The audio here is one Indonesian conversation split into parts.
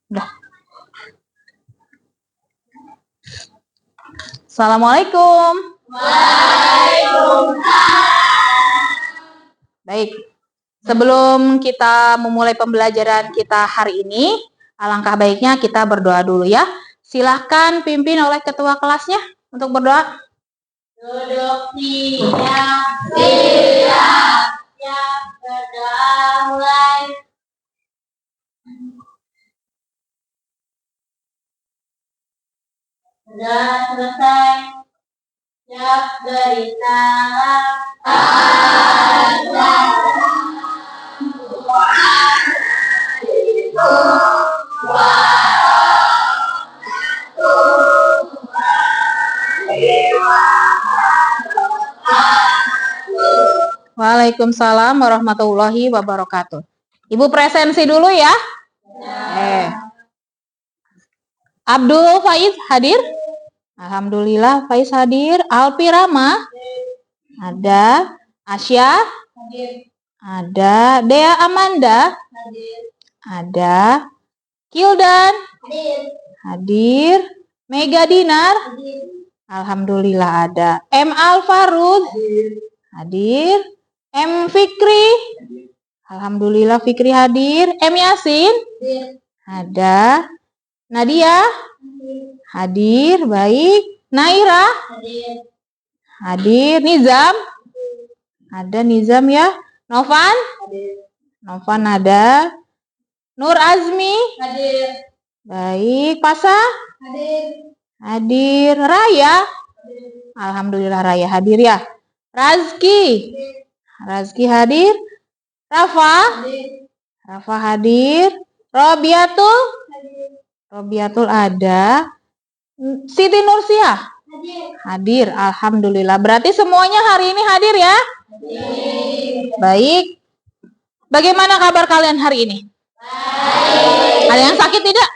Udah. Assalamualaikum. Waalaikumsalam. Baik. Sebelum kita memulai pembelajaran kita hari ini, alangkah baiknya kita berdoa dulu ya. Silahkan pimpin oleh ketua kelasnya untuk berdoa. Duduk siap, berdoa mulai. Sudah selesai. Siap beri salam. Waalaikumsalam warahmatullahi wabarakatuh. Ibu presensi dulu ya. Abdul Faiz hadir? Alhamdulillah Faiz hadir. Alpi Rama? Ada. Asya? Hadir. Ada. Dea Amanda? Hadir. Ada. Kildan? Hadir. Hadir. Mega Dinar? Hadir. Alhamdulillah ada. M Alfarud? Hadir. Hadir. M Fikri? Hadir. Alhamdulillah Fikri hadir. M Yasin? Hadir. Ada. Nadia? Hadir. Baik. Naira? Hadir. Hadir. Nizam? Ada Nizam ya. Novan? Hadir. Novan ada. Nur Azmi? Hadir. Baik. Pasa? Hadir. Hadir. Raya? Hadir. Alhamdulillah Raya hadir ya. Razki? Hadir. Razki hadir. Rafa? Hadir. Rafa hadir. Robiatul? Hadir. Robiatul ada. Siti Nursiah? Hadir. Hadir. Alhamdulillah. Berarti semuanya hari ini hadir ya? Hadir. Baik. Bagaimana kabar kalian hari ini? Baik. Ada yang sakit tidak?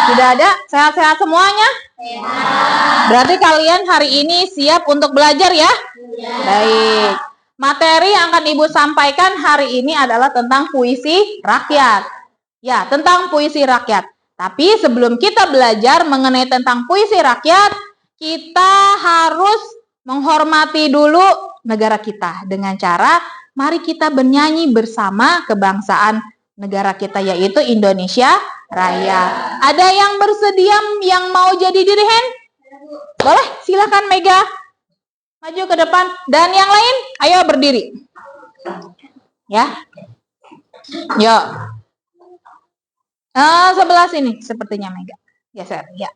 Tidak ada? Sehat-sehat semuanya? Sehat. Berarti kalian hari ini siap untuk belajar ya? Baik. Materi yang akan Ibu sampaikan hari ini adalah tentang puisi rakyat. Ya, tentang puisi rakyat. Tapi sebelum kita belajar mengenai tentang puisi rakyat, kita harus menghormati dulu negara kita dengan cara mari kita bernyanyi bersama kebangsaan negara kita yaitu Indonesia Raya. Ada yang bersedia yang mau jadi dirigen? Boleh, silakan Mega. Maju ke depan. Dan yang lain, ayo berdiri. Ya. Yuk. Sebelah sini sepertinya Mega. Geser, ya.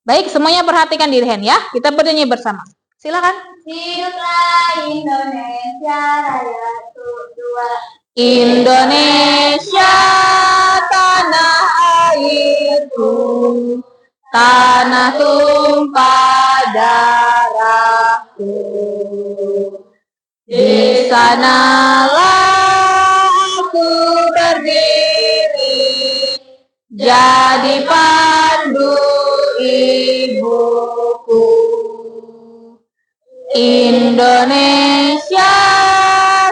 Baik, semuanya perhatikan dirigen ya. Kita bernyanyi bersama. Silakan. Hiduplah Indonesia Raya dua. Indonesia tanah airku, tanah tumpah darahku. Di sanalah aku berdiri, jadi pandu ibuku. Indonesia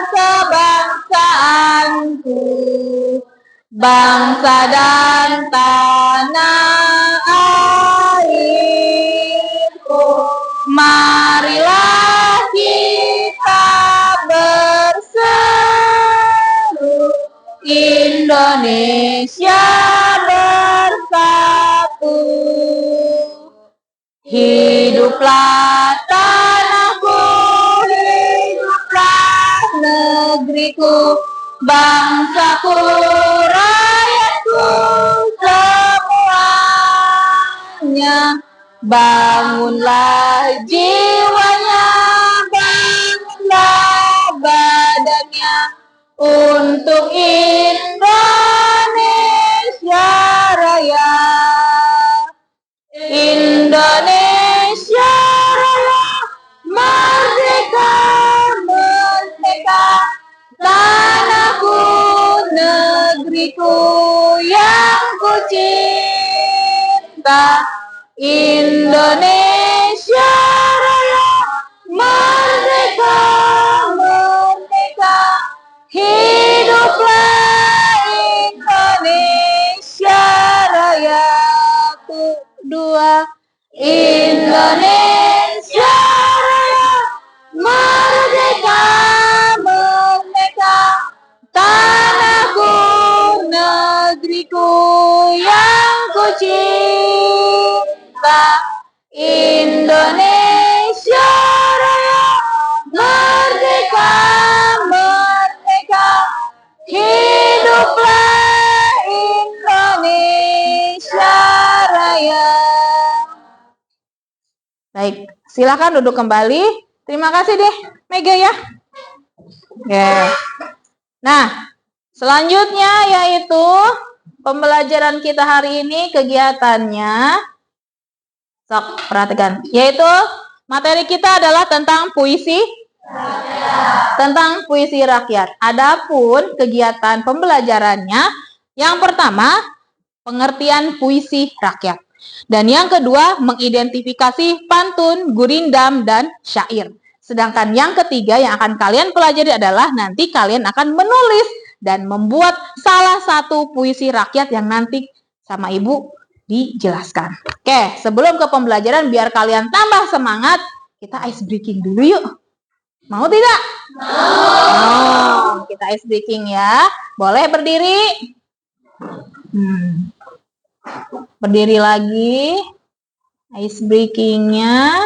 kebangsaanku, bangsa dan tanah airku. Marilah kita berseru, Indonesia bersatu. Hiduplah tanahku, hiduplah negeriku, bangsaku, rakyatku semuanya. Bangunlah jiwanya, bangunlah badannya untuk Indonesia Raya. Indonesia Raya, merdeka, merdeka, tanahku, negeriku yang ku cinta. Indonesia Raya, merdeka, merdeka, hiduplah Indonesia. Silakan duduk kembali. Terima kasih deh, Mega ya. Nah, selanjutnya yaitu pembelajaran kita hari ini kegiatannya. Sok, perhatikan. Yaitu materi kita adalah tentang puisi rakyat. Tentang puisi rakyat. Adapun kegiatan pembelajarannya, yang pertama, pengertian puisi rakyat. Dan yang kedua, mengidentifikasi pantun, gurindam, dan syair. Sedangkan yang ketiga yang akan kalian pelajari adalah nanti kalian akan menulis dan membuat salah satu puisi rakyat yang nanti sama Ibu dijelaskan. Oke, sebelum ke pembelajaran biar kalian tambah semangat, kita ice breaking dulu yuk. Mau tidak? Mau. Kita ice breaking ya. Boleh berdiri? Berdiri lagi. Ice breakingnya.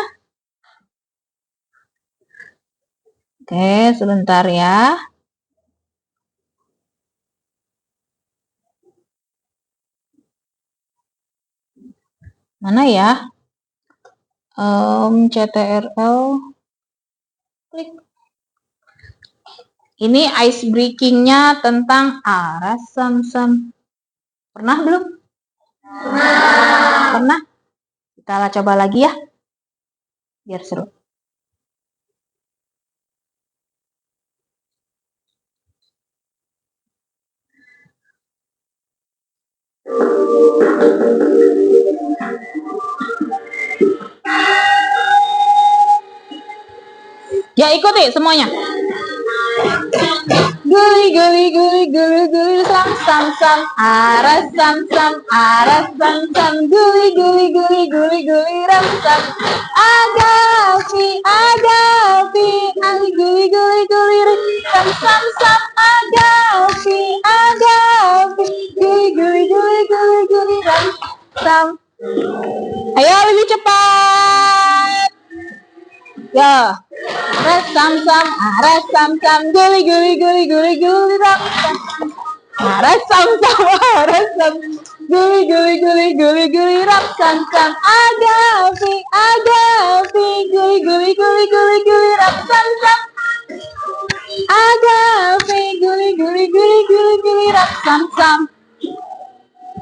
Oke, sebentar ya. Mana ya? CTRL. Klik. Ini ice breakingnya tentang aras samsam. Pernah belum? Pernah? Kita coba lagi ya. Biar seru. Ya, ikuti semuanya. Guli guli guli guli guli sam sam sam aras sam sam guli guli guli guli guli ram sam agapi guli guli guli ram sam sam agapi guli guli guli guli guli ram sam. Ayo lebih cepat. Ya. Aras sam sam guli guli guli guli guli ram sam. Aras sam guli guli guli guli guli ram sam sam agapi guli guli guli guli guli ram sam sam agapi guli guli guli guli guli ram sam sam.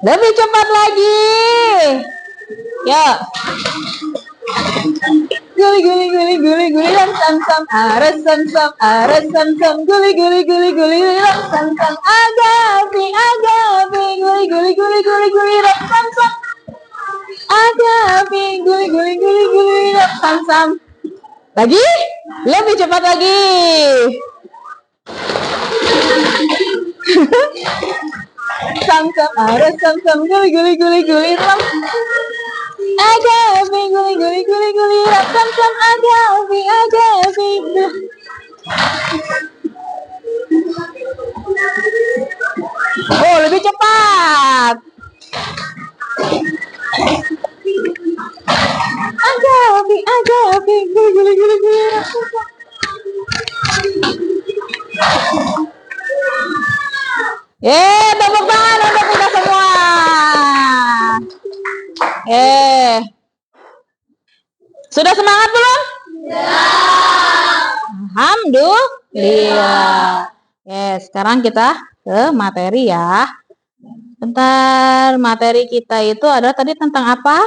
Lebih cepat lagi. Ya. Guli guli guli guli guli ram sam sam aras sam sam guli guli guli guli ram sam sam agapi guli guli guli guli guli ram sam sam agapi guli guli guli guli ram sam sam. Lagi, lebih cepat lagi. Sam sam aras sam sam guli guli guli guli ram agapi guli guli guli guli ram sam sam agapi. Oh, lebih cepat. Agapi guli guli guli guli ram sam sam. Tepuk tangan untuk kita semua. Sudah semangat belum? Ya. Alhamdulillah. Sekarang kita ke materi ya. Bentar, materi kita itu adalah tadi tentang apa?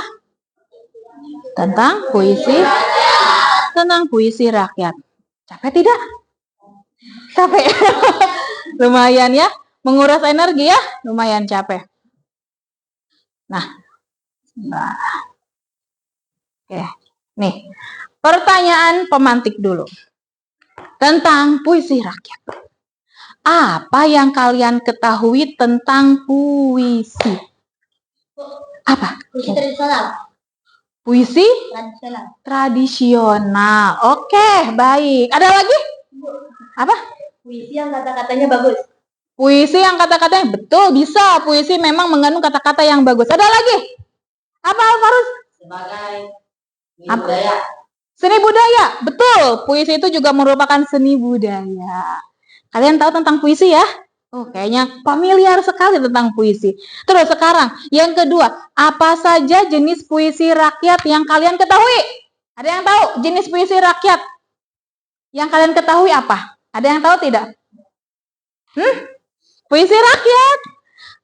Tentang puisi. Tentang puisi rakyat. Capek tidak? Capek. Lumayan ya. Menguras energi ya. Lumayan capek. Nah. Oke. Nih, pertanyaan pemantik dulu. Tentang puisi rakyat. Apa yang kalian ketahui tentang puisi? Apa? Puisi tradisional. Puisi? Tradisional. Oke, baik. Ada lagi? Apa? Puisi yang kata-katanya bagus. Puisi yang kata-katanya betul, bisa. Puisi memang mengandung kata-kata yang bagus. Ada lagi? Apa, Alvarus? Sebagai seni budaya. Seni budaya, betul. Puisi itu juga merupakan seni budaya. Kalian tahu tentang puisi ya? Oh, kayaknya familiar sekali tentang puisi. Terus sekarang, yang kedua, apa saja jenis puisi rakyat yang kalian ketahui? Ada yang tahu jenis puisi rakyat yang kalian ketahui apa? Ada yang tahu tidak? Puisi rakyat.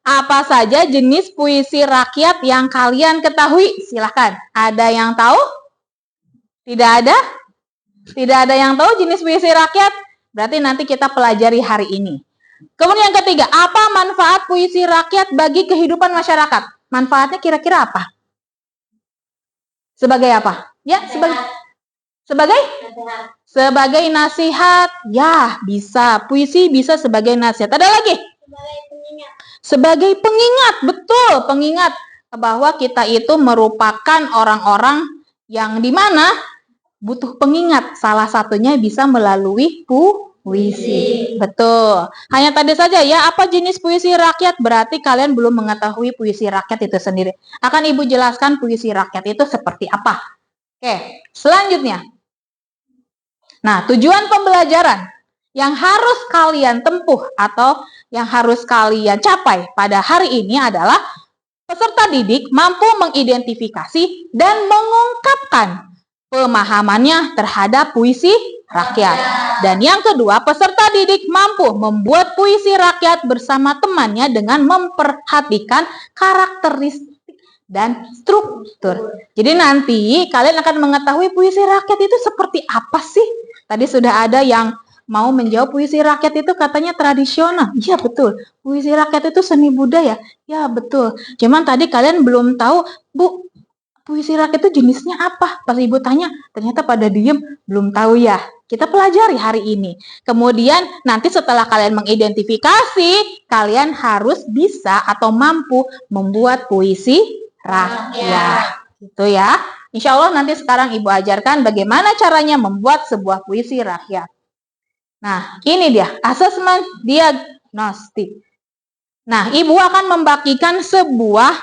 Apa saja jenis puisi rakyat yang kalian ketahui? Silahkan. Ada yang tahu? Tidak ada? Tidak ada yang tahu jenis puisi rakyat? Berarti nanti kita pelajari hari ini. Kemudian yang ketiga, apa manfaat puisi rakyat bagi kehidupan masyarakat? Manfaatnya kira-kira apa? Sebagai apa? Ya, sebagai nasihat. Ya, bisa. Puisi bisa sebagai nasihat. Ada lagi? Sebagai pengingat. Betul, pengingat bahwa kita itu merupakan orang-orang yang dimana butuh pengingat. Salah satunya bisa melalui puisi. Betul. Hanya tadi saja ya, apa jenis puisi rakyat? Berarti kalian belum mengetahui puisi rakyat itu sendiri. Akan Ibu jelaskan puisi rakyat itu seperti apa. Oke, selanjutnya. Nah, tujuan pembelajaran yang harus kalian tempuh atau yang harus kalian capai pada hari ini adalah peserta didik mampu mengidentifikasi dan mengungkapkan pemahamannya terhadap puisi rakyat. Dan yang kedua, peserta didik mampu membuat puisi rakyat bersama temannya dengan memperhatikan karakteristik dan struktur. Jadi nanti kalian akan mengetahui puisi rakyat itu seperti apa sih? Tadi sudah ada yang mau menjawab puisi rakyat itu katanya tradisional. Iya betul. Puisi rakyat itu seni budaya. Ya betul. Cuman tadi kalian belum tahu, Bu, puisi rakyat itu jenisnya apa? Pas Ibu tanya, ternyata pada diem, belum tahu ya. Kita pelajari hari ini. Kemudian nanti setelah kalian mengidentifikasi, kalian harus bisa atau mampu membuat puisi rakyat. Gitu ya. Insya Allah nanti sekarang Ibu ajarkan bagaimana caranya membuat sebuah puisi rakyat. Nah, ini dia, asesmen diagnostik. Nah, Ibu akan membagikan sebuah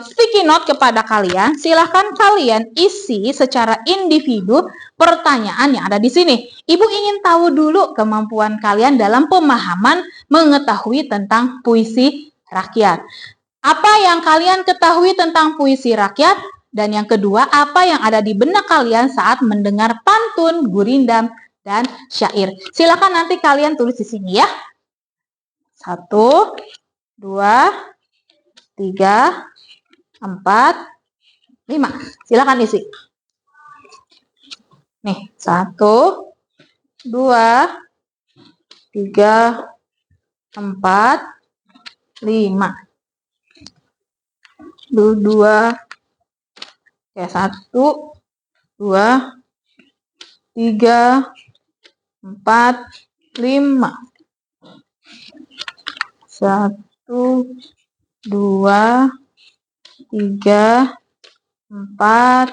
sticky note kepada kalian. Silahkan kalian isi secara individu pertanyaan yang ada di sini. Ibu ingin tahu dulu kemampuan kalian dalam pemahaman mengetahui tentang puisi rakyat. Apa yang kalian ketahui tentang puisi rakyat? Dan yang kedua, apa yang ada di benak kalian saat mendengar pantun, gurindam, dan syair? Silakan nanti kalian tulis di sini ya. 1, 2, 3, 4, 5. Silakan isi. Nih, 1, 2, 3, 4, 5. 2, ya 1, 2, 3, 4, 5. 1, 2, 3, 4,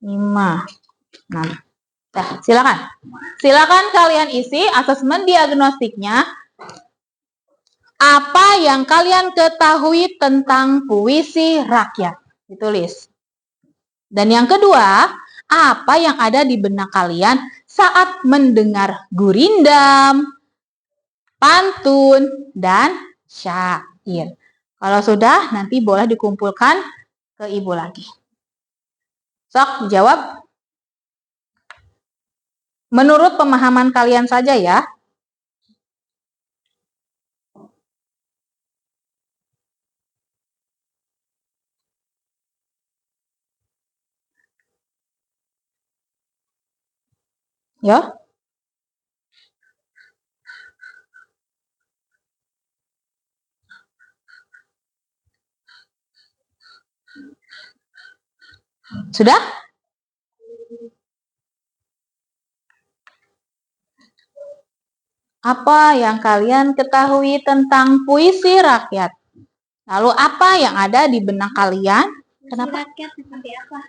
5. Nah, silakan. Silakan kalian isi asesmen diagnostiknya. Apa yang kalian ketahui tentang puisi rakyat? Ditulis. Dan yang kedua, apa yang ada di benak kalian saat mendengar gurindam, pantun, dan syair? Kalau sudah, nanti boleh dikumpulkan ke Ibu lagi. Sok, jawab. Menurut pemahaman kalian saja ya. Ya. Sudah? Apa yang kalian ketahui tentang puisi rakyat? Lalu apa yang ada di benak kalian? Kenapa? Puisi rakyat seperti apa?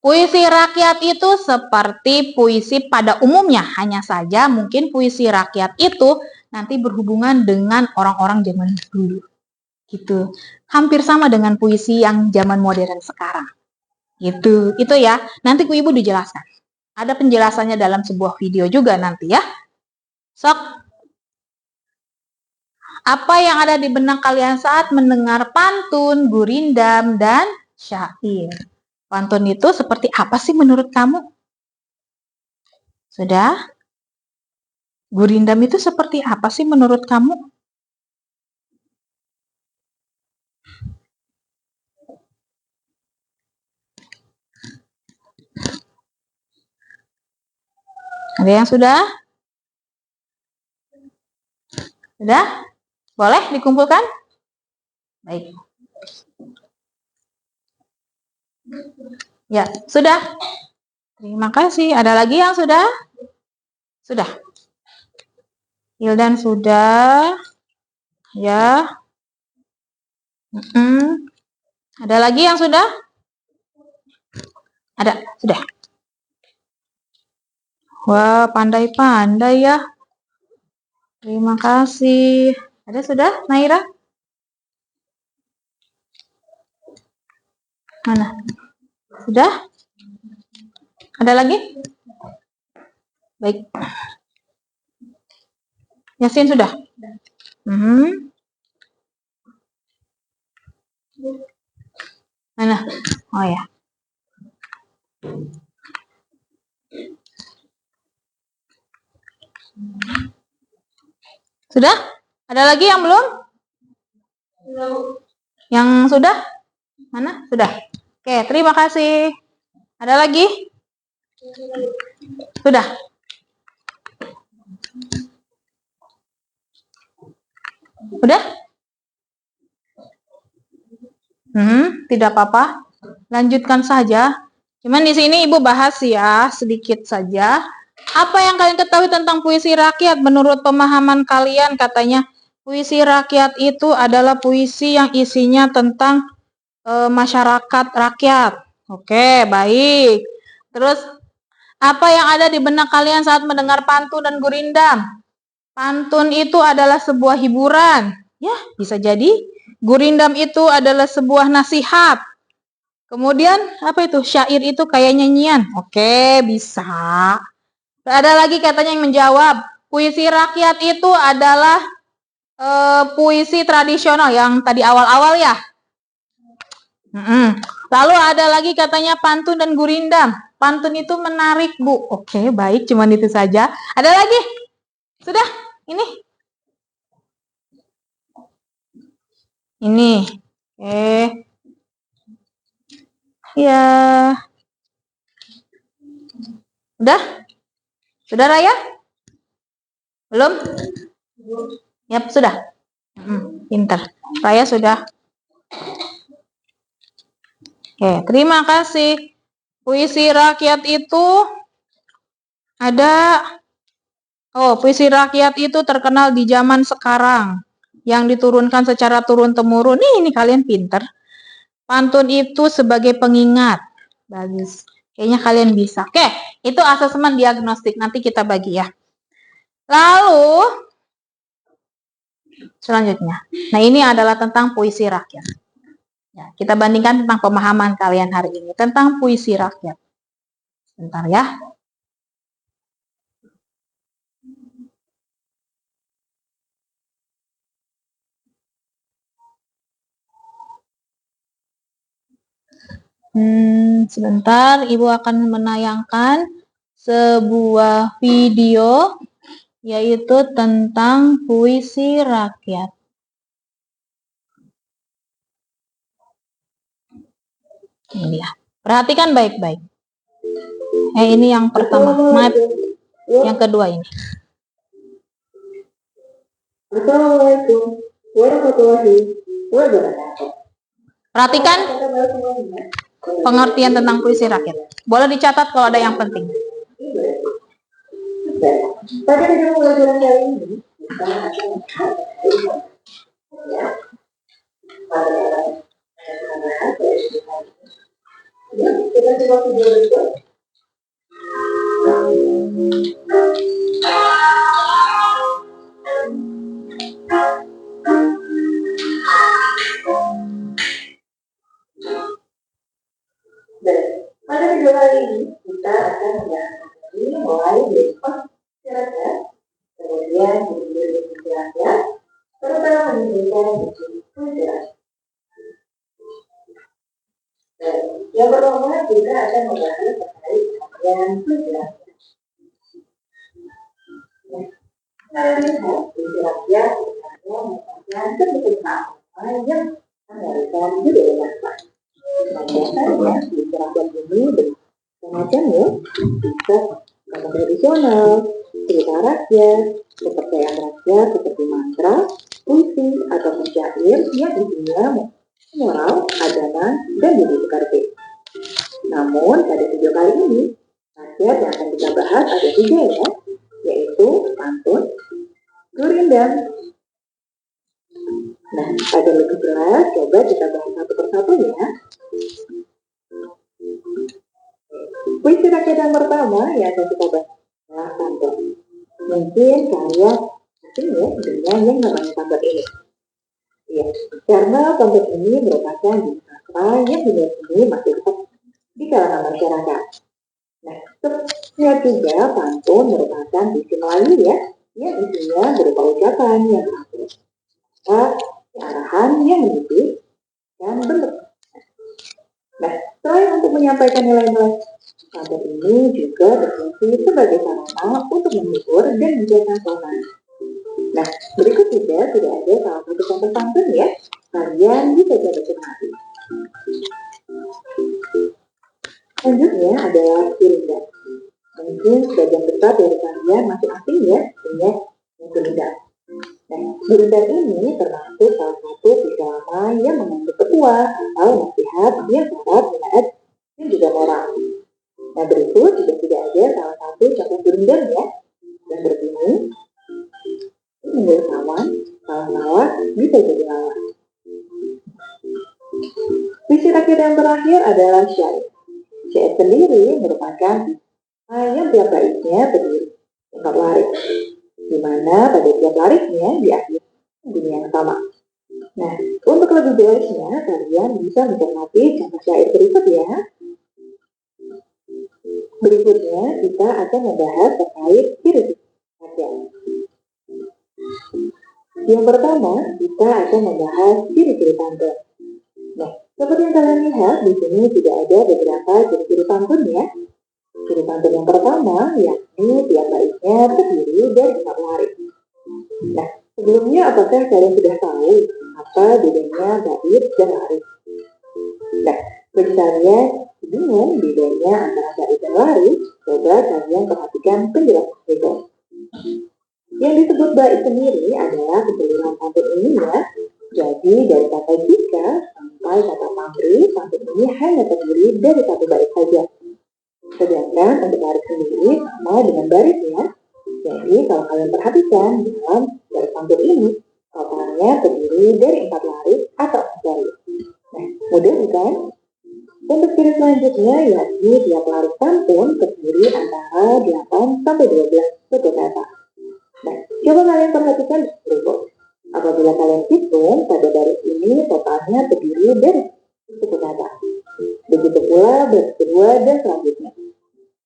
Puisi rakyat itu seperti puisi pada umumnya. Hanya saja mungkin puisi rakyat itu nanti berhubungan dengan orang-orang zaman dulu. Gitu. Hampir sama dengan puisi yang zaman modern sekarang. Gitu. Itu ya. Nanti Ibu dijelaskan. Ada penjelasannya dalam sebuah video juga nanti ya. Sok. Apa yang ada di benak kalian saat mendengar pantun, gurindam, dan syair? Pantun itu seperti apa sih menurut kamu? Sudah? Gurindam itu seperti apa sih menurut kamu? Ada yang sudah? Sudah? Boleh dikumpulkan? Baik. Ya, sudah. Terima kasih. Ada lagi yang sudah? Sudah. Hildan sudah. Ya. Ada lagi yang sudah? Ada, sudah. Wah, pandai-pandai ya. Terima kasih. Ada sudah, Naira? Mana? Sudah? Ada lagi? Baik. Yasin sudah? Mana? Oh ya. Sudah? Ada lagi yang belum? Yang sudah? Mana? Sudah. Oke, terima kasih. Ada lagi? Sudah. Udah? Tidak apa-apa. Lanjutkan saja. Cuman di sini Ibu bahas ya, sedikit saja. Apa yang kalian ketahui tentang puisi rakyat? Menurut pemahaman kalian katanya puisi rakyat itu adalah puisi yang isinya tentang masyarakat rakyat. Oke, baik. Terus apa yang ada di benak kalian saat mendengar pantun dan gurindam? Pantun itu adalah sebuah hiburan. Ya, bisa jadi. Gurindam itu adalah sebuah nasihat. Kemudian apa itu? Syair itu kayak nyanyian. Oke, bisa. Ada lagi katanya yang menjawab. Puisi rakyat itu adalah puisi tradisional yang tadi awal-awal ya. Lalu ada lagi katanya pantun dan gurindam. Pantun itu menarik, Bu. Oke, baik. Cuman itu saja. Ada lagi? Sudah? Ini. Ini. Oke. Ya. Udah? Sudah, Raya? Belum? Yap, sudah. Pintar. Raya sudah. Oke, terima kasih. Puisi rakyat itu ada. Oh, puisi rakyat itu terkenal di zaman sekarang. Yang diturunkan secara turun-temurun. Ini kalian pintar. Pantun itu sebagai pengingat. Bagus. Kayaknya kalian bisa. Oke, itu asesmen diagnostik. Nanti kita bagi ya. Lalu, selanjutnya. Nah, ini adalah tentang puisi rakyat. Ya, kita bandingkan tentang pemahaman kalian hari ini. Tentang puisi rakyat. Sebentar ya. Sebentar, Ibu akan menayangkan sebuah video yaitu tentang puisi rakyat. Ini dia. Perhatikan baik-baik. Ini yang pertama. Maaf. Yang kedua ini. Assalamualaikum warahmatullahi wabarakatuh. Perhatikan pengertian tentang puisi rakyat. Boleh dicatat kalau ada yang penting. Pada video pelajaran kali ini, kita akan kita coba video berikut. Pada video kali ini kita akan membahas mulai dari masyarakat, kemudian puisi rakyat, serta menunjukkan puisi rakyat. Yang pertama kita akan membahas terkait dengan penjelasan. Saya lihat penjelasan merupakan keputusan yang mengandalkan budaya bangsa. Biasanya penjelasan ini semacamnya bisa kata tradisional, cerita rakyat, kepercayaan rakyat seperti mantra, puisi, atau syair yang isinya moral, agama, dan budi pekerti. Namun pada video kali ini, rakyat yang akan kita bahas ada 3 ya, yaitu pantun, gurindam. Nah, agar lebih jelas, coba kita bahas satu persatu ya. Puisi rakyat yang pertama yang akan kita bahas adalah pantun. Mungkin kalian asing ya dengan yang namanya pantun ini. Ya, karena pantun ini merupakan sastra yang hingga kini masih tetap di kalangan masyarakat. Nah, sebenarnya juga pantun merupakan puisi Melayu ya, yang isinya berupa ucapan yang terakhir, arahan yang mendidik, dan bentuk. Nah, selain untuk menyampaikan nilai-nilai, pantun ini juga berfungsi sebagai sarana untuk menghibur dan menjaga suasana. Nah, berikut juga sudah ada salah satu contoh pantun ya, kalian bisa coba cermati. Selanjutnya adalah gurindam. Mungkin sebagian besar dari kalian masih asing ya dengan gurindam. Nah, gurindam ini termasuk salah satu puisi lama yang mengandung petua atau nasihat yang syarat, menaat, dan juga moral. Nah, berikut juga sudah ada salah satu contoh gurindam ya, yang berbunyi, menjadi kawan, kawan lawan bisa jadi lawan. Puisi rakyat yang terakhir adalah syair. Syair sendiri merupakan yang tiap baitnya terdiri 4 larik, di mana pada tiap lariknya diakhiri dunia yang sama. Nah, untuk lebih jelasnya, kalian bisa mencermati contoh syair berikut ya. Berikutnya, kita akan membahas terkait ciri rakyat. Yang pertama, kita akan membahas ciri-ciri pantun. Nah, seperti yang kalian lihat, di sini tidak ada beberapa ciri-ciri pantun ya. Ciri pantun yang pertama, yakni tiap baitnya terdiri dari 4 larik. Nah, sebelumnya apakah kalian sudah tahu apa bedanya bait dan larik? Nah, bagi kalian bingung bedanya antara bait dan larik, coba kalian perhatikan penjelasan berikut. Yang disebut bait sendiri adalah keseluruhan pantun ini ya. Jadi dari kata jika sampai kata pamrih, pantun ini hanya terdiri dari 1 bait saja. Sedangkan untuk larik sendiri sama dengan barisnya. Jadi kalau kalian perhatikan dalam baris pantun ini, totalnya terdiri dari 4 larik atau 4 baris. Nah, mudah bukan? Untuk ciri selanjutnya yakni tiap larik pantun terdiri antara 8 sampai 12 suku kata. Nah, coba kalian perhatikan berikut. Apabila kalian hitung, pada baris ini totalnya terdiri dari suku kata. Begitu pula baris kedua dan selanjutnya.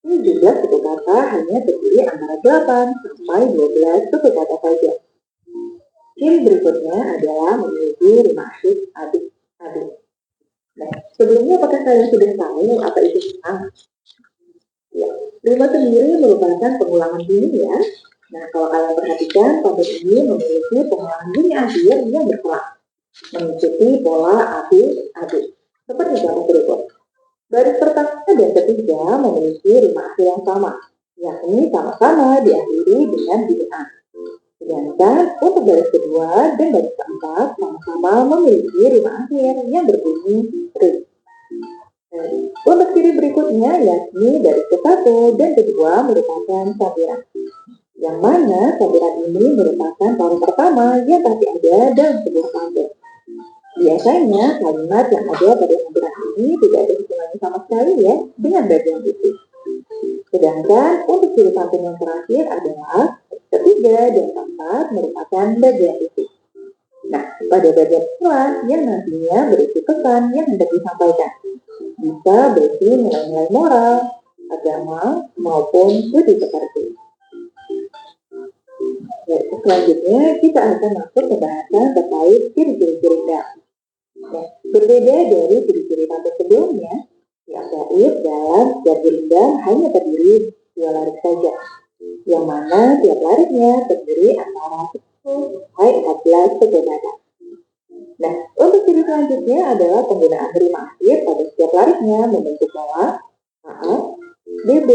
Ini juga suku kata hanya terdiri antara 8 sampai 12 suku kata saja. Ciri berikutnya adalah memiliki rima adik-adik. Nah, sebelumnya apakah kalian sudah tahu apa itu rima? Ya, rima sendiri merupakan pengulangan bunyi ya. Nah, kalau kalian perhatikan, pantun ini memiliki pengulangan bunyi akhir yang berkelas, mengikuti pola adik-adik. Seperti contoh berikut. Baris pertama dan ketiga memiliki rima akhir yang sama, yakni sama-sama diakhiri dengan bunyi A. Sedangkan untuk baris kedua dan baris keempat sama-sama memiliki rima akhir yang berbunyi ri. Untuk ciri berikutnya yakni baris ke-1 dan kedua merupakan sambiran. Yang mana sambiran ini merupakan pola pertama yang pasti ada dalam sebuah pantun. Biasanya kalimat yang ada pada sambiran ini tidak ada hubungannya sama sekali ya dengan bagian itu. Sedangkan untuk ciri pantun yang terakhir adalah ketiga dan keempat merupakan bagian itu. Nah, pada bagian setelah yang nantinya berisi pesan yang hendak disampaikan. Bisa berisi nilai-nilai moral, agama, maupun budi pekerti. Selanjutnya kita akan masuk ke bahasan terkait ciri-ciri gurindam. Nah, berbeda dari ciri-ciri pantun sebelumnya, tiap bait dalam setiap gerindam hanya terdiri 2 larik saja, yang mana tiap lariknya terdiri antara 10 sampai 14 pegawai. Nah, untuk ciri selanjutnya adalah penggunaan rima akhir pada setiap lariknya membentuk pola AA, BB,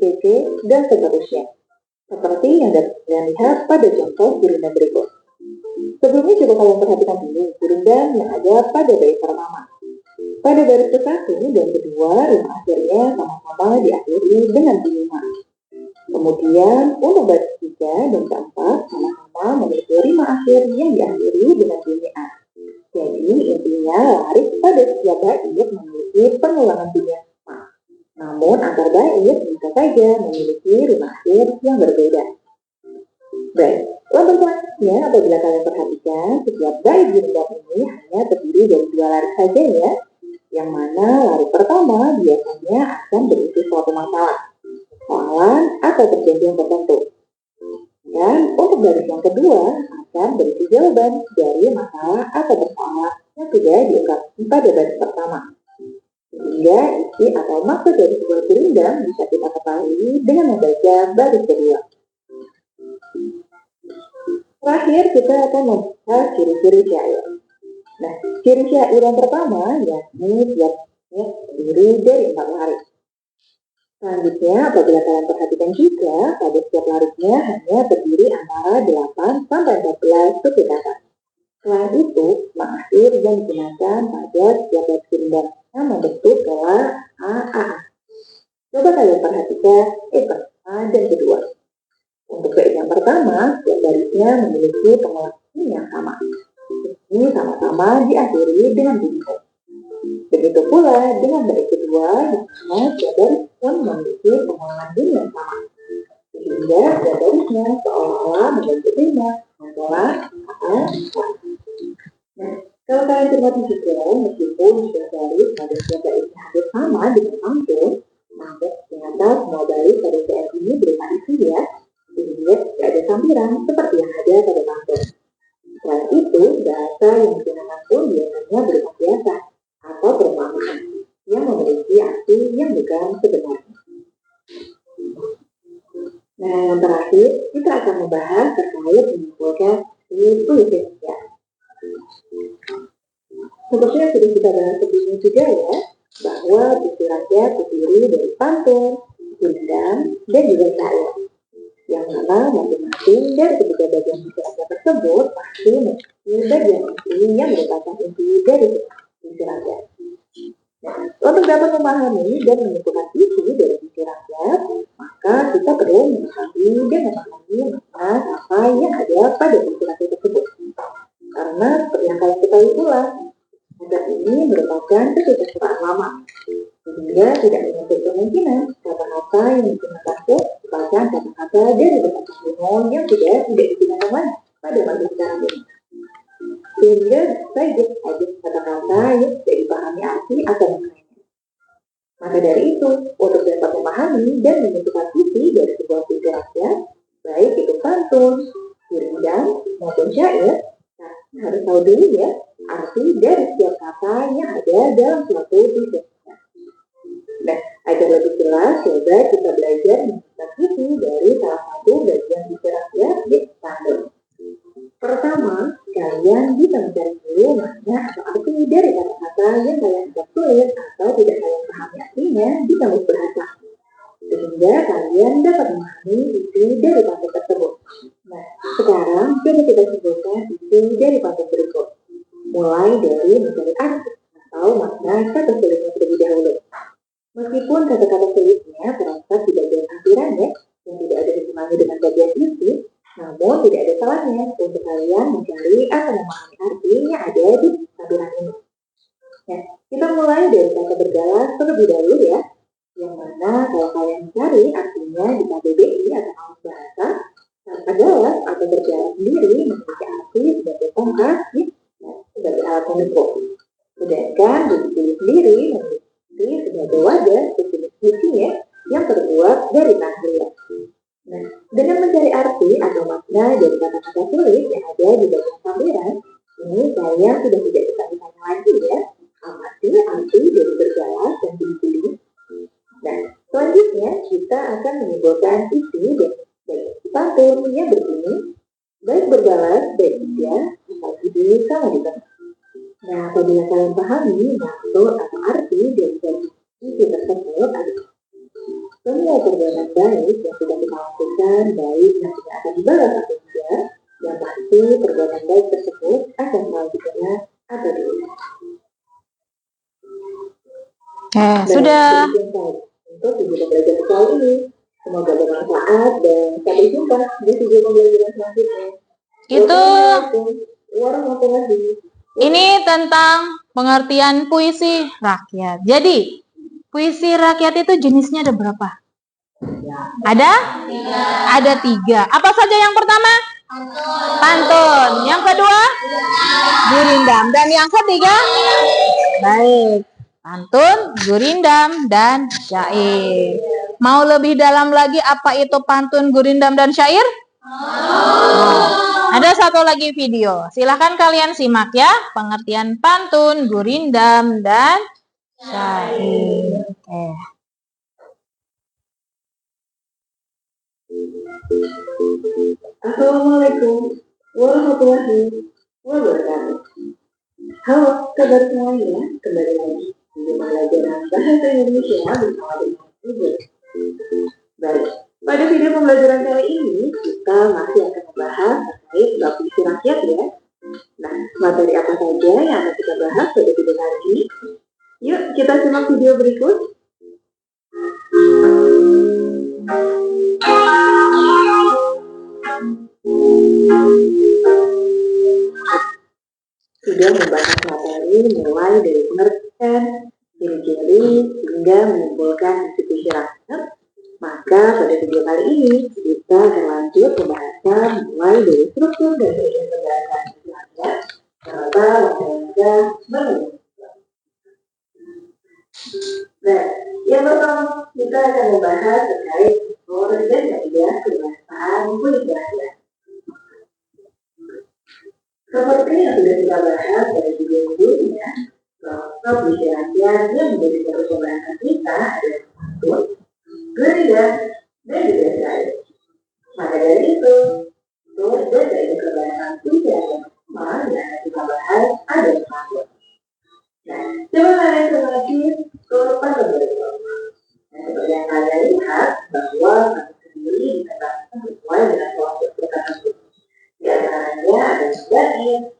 CC, dan seterusnya. Seperti yang dapat kalian lihat pada contoh gerindam berikut. Sebelumnya coba kalian perhatikan dulu gerindam yang ada pada bait pertama. Pada baris ke-1 dan kedua, rima akhirnya sama-sama diakhiri dengan bunyi ma. Kemudian, untuk baris 3 dan keempat sama-sama memiliki rima akhir yang diakhiri dengan bunyi a. Jadi, intinya larik pada setiap bait memiliki pengulangan bunyi ma. Namun, antar bait bisa saja memiliki rima akhir yang berbeda. Baik, untuk selanjutnya apabila kalian perhatikan, setiap bait gerindam ini hanya terdiri dari 2 larik saja ya, yang mana larik pertama biasanya akan berisi suatu masalah, soalan atau perjanjian tertentu. Dan untuk baris yang kedua akan berisi jawaban dari masalah atau persoalan yang sudah diungkapkan pada baris pertama. Sehingga isi atau maksud dari sebuah gerindam bisa kita ketahui dengan membaca baris kedua. Terakhir kita akan membahas ciri-ciri syair. Nah, ciri syair yang pertama yakni tiapnya terdiri dari 4 larik. Selanjutnya, apabila kalian perhatikan juga, pada setiap lariknya hanya terdiri antara 8 sampai 14 suku kata. Selain itu, ma akhir yang digunakan pada setiap bait gerindam yang membentuk pola AAA. Coba kalian perhatikan pertama dan kedua. Untuk bait yang pertama, setiap barisnya memiliki pengulangan yang sama. Ini sama-sama diakhiri dengan bunyi O. Begitu pula dengan bait kedua, yang mana setiap baris pun memiliki pengulangan bunyi yang sama. Sehingga setiap barisnya seolah-olah membentuk rima pola A. Nah, kalau kalian cermati juga, meskipun setiap baris pada setiap barisnya hampir sama dengan pantun, namun ternyata semua baris pada syair ini berupa isi ya, sehingga tidak ada sampiran seperti yang ada pada pantun. Selain itu, bahasa yang digunakan pun biasanya berupa biasa atau perumpamaan yang memiliki arti yang bukan sebenarnya. Nah, yang terakhir, kita akan membahas terkait menyimpulkan puisi rakyat. Seperti yang sudah kita bahas sebelumnya juga ya, bahwa puisi rakyat terdiri dari pantun, gerindam, dan juga syair. Yang mana masing-masing dari ketiga bagian puisi rakyat tersebut pasti memiliki bagian inti yang merupakan inti dari puisi rakyat. Nah, untuk dapat memahami dan menyimpulkan isi dari puisi rakyat, maka kita perlu memahami dan memahami makna apa yang ada pada puisi rakyat tersebut. Karena seperti yang kalian ketahui pula, adat ini merupakan kesusahan lama, sehingga tidak menutup kemungkinan kata-kata yang digunakan pun merupakan kata-kata dari bahasa kuno yang tidak digunakan lagi pada masa sekarang ini. Sehingga saja ada kata-kata yang tidak dipahami arti atau maknanya. Maka dari itu, untuk dapat memahami dan menentukan isi dari sebuah puisi rakyat, baik itu pantun, gerindam maupun syair, harus tahu dulu ya arti dari setiap kata yang ada dalam suatu puisi. Nah, agar lebih jelas, coba kita belajar menentukan isi dari salah satu bagian puisi rakyat di pantun. Pertama, kalian bisa mencari dulu makna atau arti dari kata-kata yang kalian anggap sulit atau tidak kalian pahami artinya di kamus bahasa, sehingga kalian dapat memahami isi dari pantun tersebut. Nah, sekarang coba kita sebutkan isi dari pantun berikut, mulai dari mencari arti atau makna kata sulitnya terlebih dahulu. Meskipun kata-kata sulitnya terletak di bagian akhirannya yang tidak ada hubungannya dengan bagian isi, namun tidak ada salahnya untuk kalian mencari atau memahami arti yang ada di tampilan ini. Nah, kita mulai dari kata bergalas terlebih dahulu ya, yang mana kalau kalian mencari artinya di KBBI atau kamus bahasa, kata galas atau bergalas sendiri memiliki arti sebagai tongkat sebagai alat pemikul. Sedangkan biji sendiri memiliki sebagai wadah sejenis biji yang terbuat dari tanah liat. Nah, dengan mencari arti atau makna dari kata-kata sulit yang ada di bagian tampilan, ini saya sudah tidak bisa ditanya lagi ya, apalagi bisa gitu. Nah, apabila kalian pahami maksud atau arti dari isi tersebut, semua perbuatan baik yang sudah kita lakukan, baik yang tidak akan dibalas atau tidak, yang pasti perbuatan baik tersebut akan selalu dikenal atau diingat. Sudah. Untuk video pembelajaran kali ini, semoga bermanfaat dan sampai jumpa di video pembelajaran selanjutnya. Itu warahmatullahi. Ini tentang pengertian puisi rakyat. Jadi, puisi rakyat itu jenisnya ada berapa? Ada? Ada 3. Apa saja yang pertama? Pantun. Yang kedua? Gurindam. Dan yang ketiga? Baik. Pantun, gurindam, dan syair. Mau lebih dalam lagi apa itu pantun, gurindam, dan syair? Ada satu lagi video. Silahkan kalian simak ya. Pengertian pantun, gurindam, dan syair. Assalamualaikum warahmatullahi wabarakatuh. Halo, kabar semuanya. Kembali lagi di pembelajaran bahasa Indonesia bersama dengan Ibu. Baik, pada video pembelajaran kali ini kita masih akan membahas terkait bab puisi rakyat ya. Nah, materi apa saja yang akan kita bahas pada video kali ini? Yuk, kita simak video berikut. Sudah membahas materi mulai dari pengertian, ciri-ciri, hingga menyimpulkan isi puisi rakyat. Maka pada video kali ini kita akan lanjut pembahasan mulai dari struktur dan bagian pembahasan rakyat serta langkah-langkah menuju. Nah, yang pertama kita akan membahas terkait struktur dan bagian pembahasan puisi rakyat. Seperti yang sudah kita bahas pada video sebelumnya, bahwa puisi rakyat yang menjadi satu pembahasan kita adalah pantun, gurindam, dan juga syair. Maka dari itu, struktur dan bagian pembahasan puisi rakyat pertama yang akan kita bahas adalah pantun. Nah, coba kalian cermati struktur pantun berikut. Nah, seperti yang kalian lihat bahwa pantun sendiri dikatakan sesuai dengan kelompok tertentu. Di antaranya ada bait,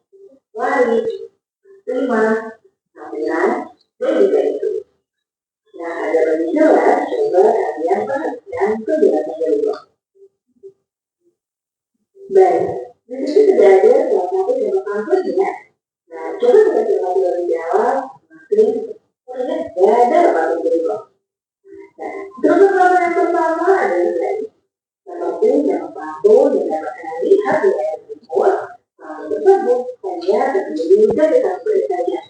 waris, terima, sambilan, dan juga itu. Nah, ada lebih jelas, coba kalian perhatikan penjelasan berikut. Baik, di sini sudah ada salah satu contoh pantunnya. Nah, coba kita cermati lebih dalam, masih ternyata ada pantun berikut. Nah, contoh yang pertama adalah bait. Seperti yang pantun yang dapat kalian lihat di ayat tersebut, tersebut hanya terdiri dari satu bait saja.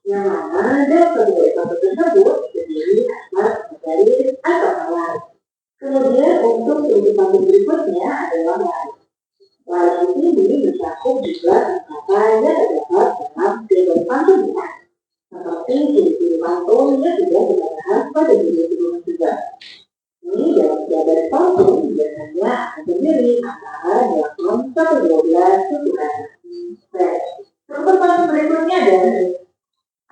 Yang mana dalam satu bait pantun tersebut terdiri atas baris atau lain. Kemudian untuk sudut pantun berikutnya adalah lain. Lain ini mencakup juga kata yang terdapat dalam sudut pantunnya. Seperti ciri-ciri pantun yang sudah kita bahas pada video sebelumnya juga. Ini dalam jawaban pantun biasanya akan terdiri antara diakron 1-12 suku kata. Baik, struktur pantun berikutnya adalah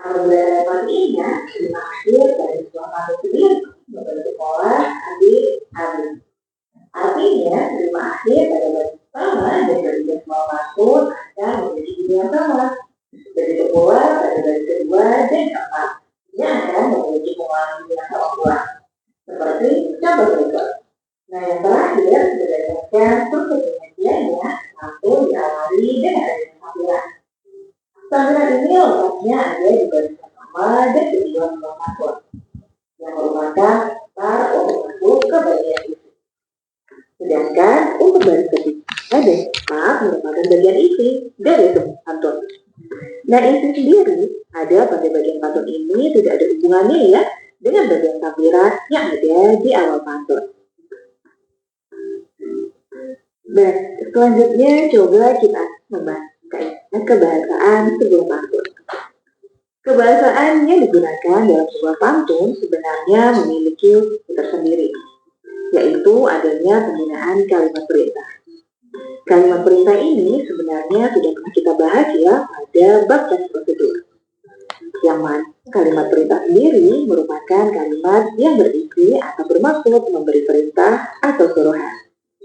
apabila pantun berakhir dari sebuah pantun sendiri membentuk pola adik-adik. Artinya, terima akhir pada baris pertama dan bagian semua pantun akan memiliki judul yang sama. Begitu pula pada baris kedua dan keempat yang akan memiliki pengulangan yang sama pula. Seperti contoh berikut. Nah, yang terakhir berdasarkan struktur penyajiannya, pantun diawali dengan adanya sambilan. Sambilan ini letaknya ada di baris pertama dan kedua sebuah pantun, yang merupakan tar untuk masuk ke bagian isi. Sedangkan untuk baris ketiga dan keempat merupakan bagian isi dari sebuah pantun. Nah, isi sendiri ada pada bagian pantun ini tidak ada hubungannya ya dengan bagian sambilan yang ada di awal pantun. Dan selanjutnya coba kita membahas kebahasaan sebelum pantun. Kebahasaan yang digunakan dalam sebuah pantun sebenarnya memiliki tersendiri, yaitu adanya penggunaan kalimat perintah. kalimat perintah ini sebenarnya sudah pernah kita bahas ya pada bab tes prosedur. Yang mana kalimat perintah sendiri merupakan kalimat yang berisi atau bermaksud memberi perintah atau suruhan.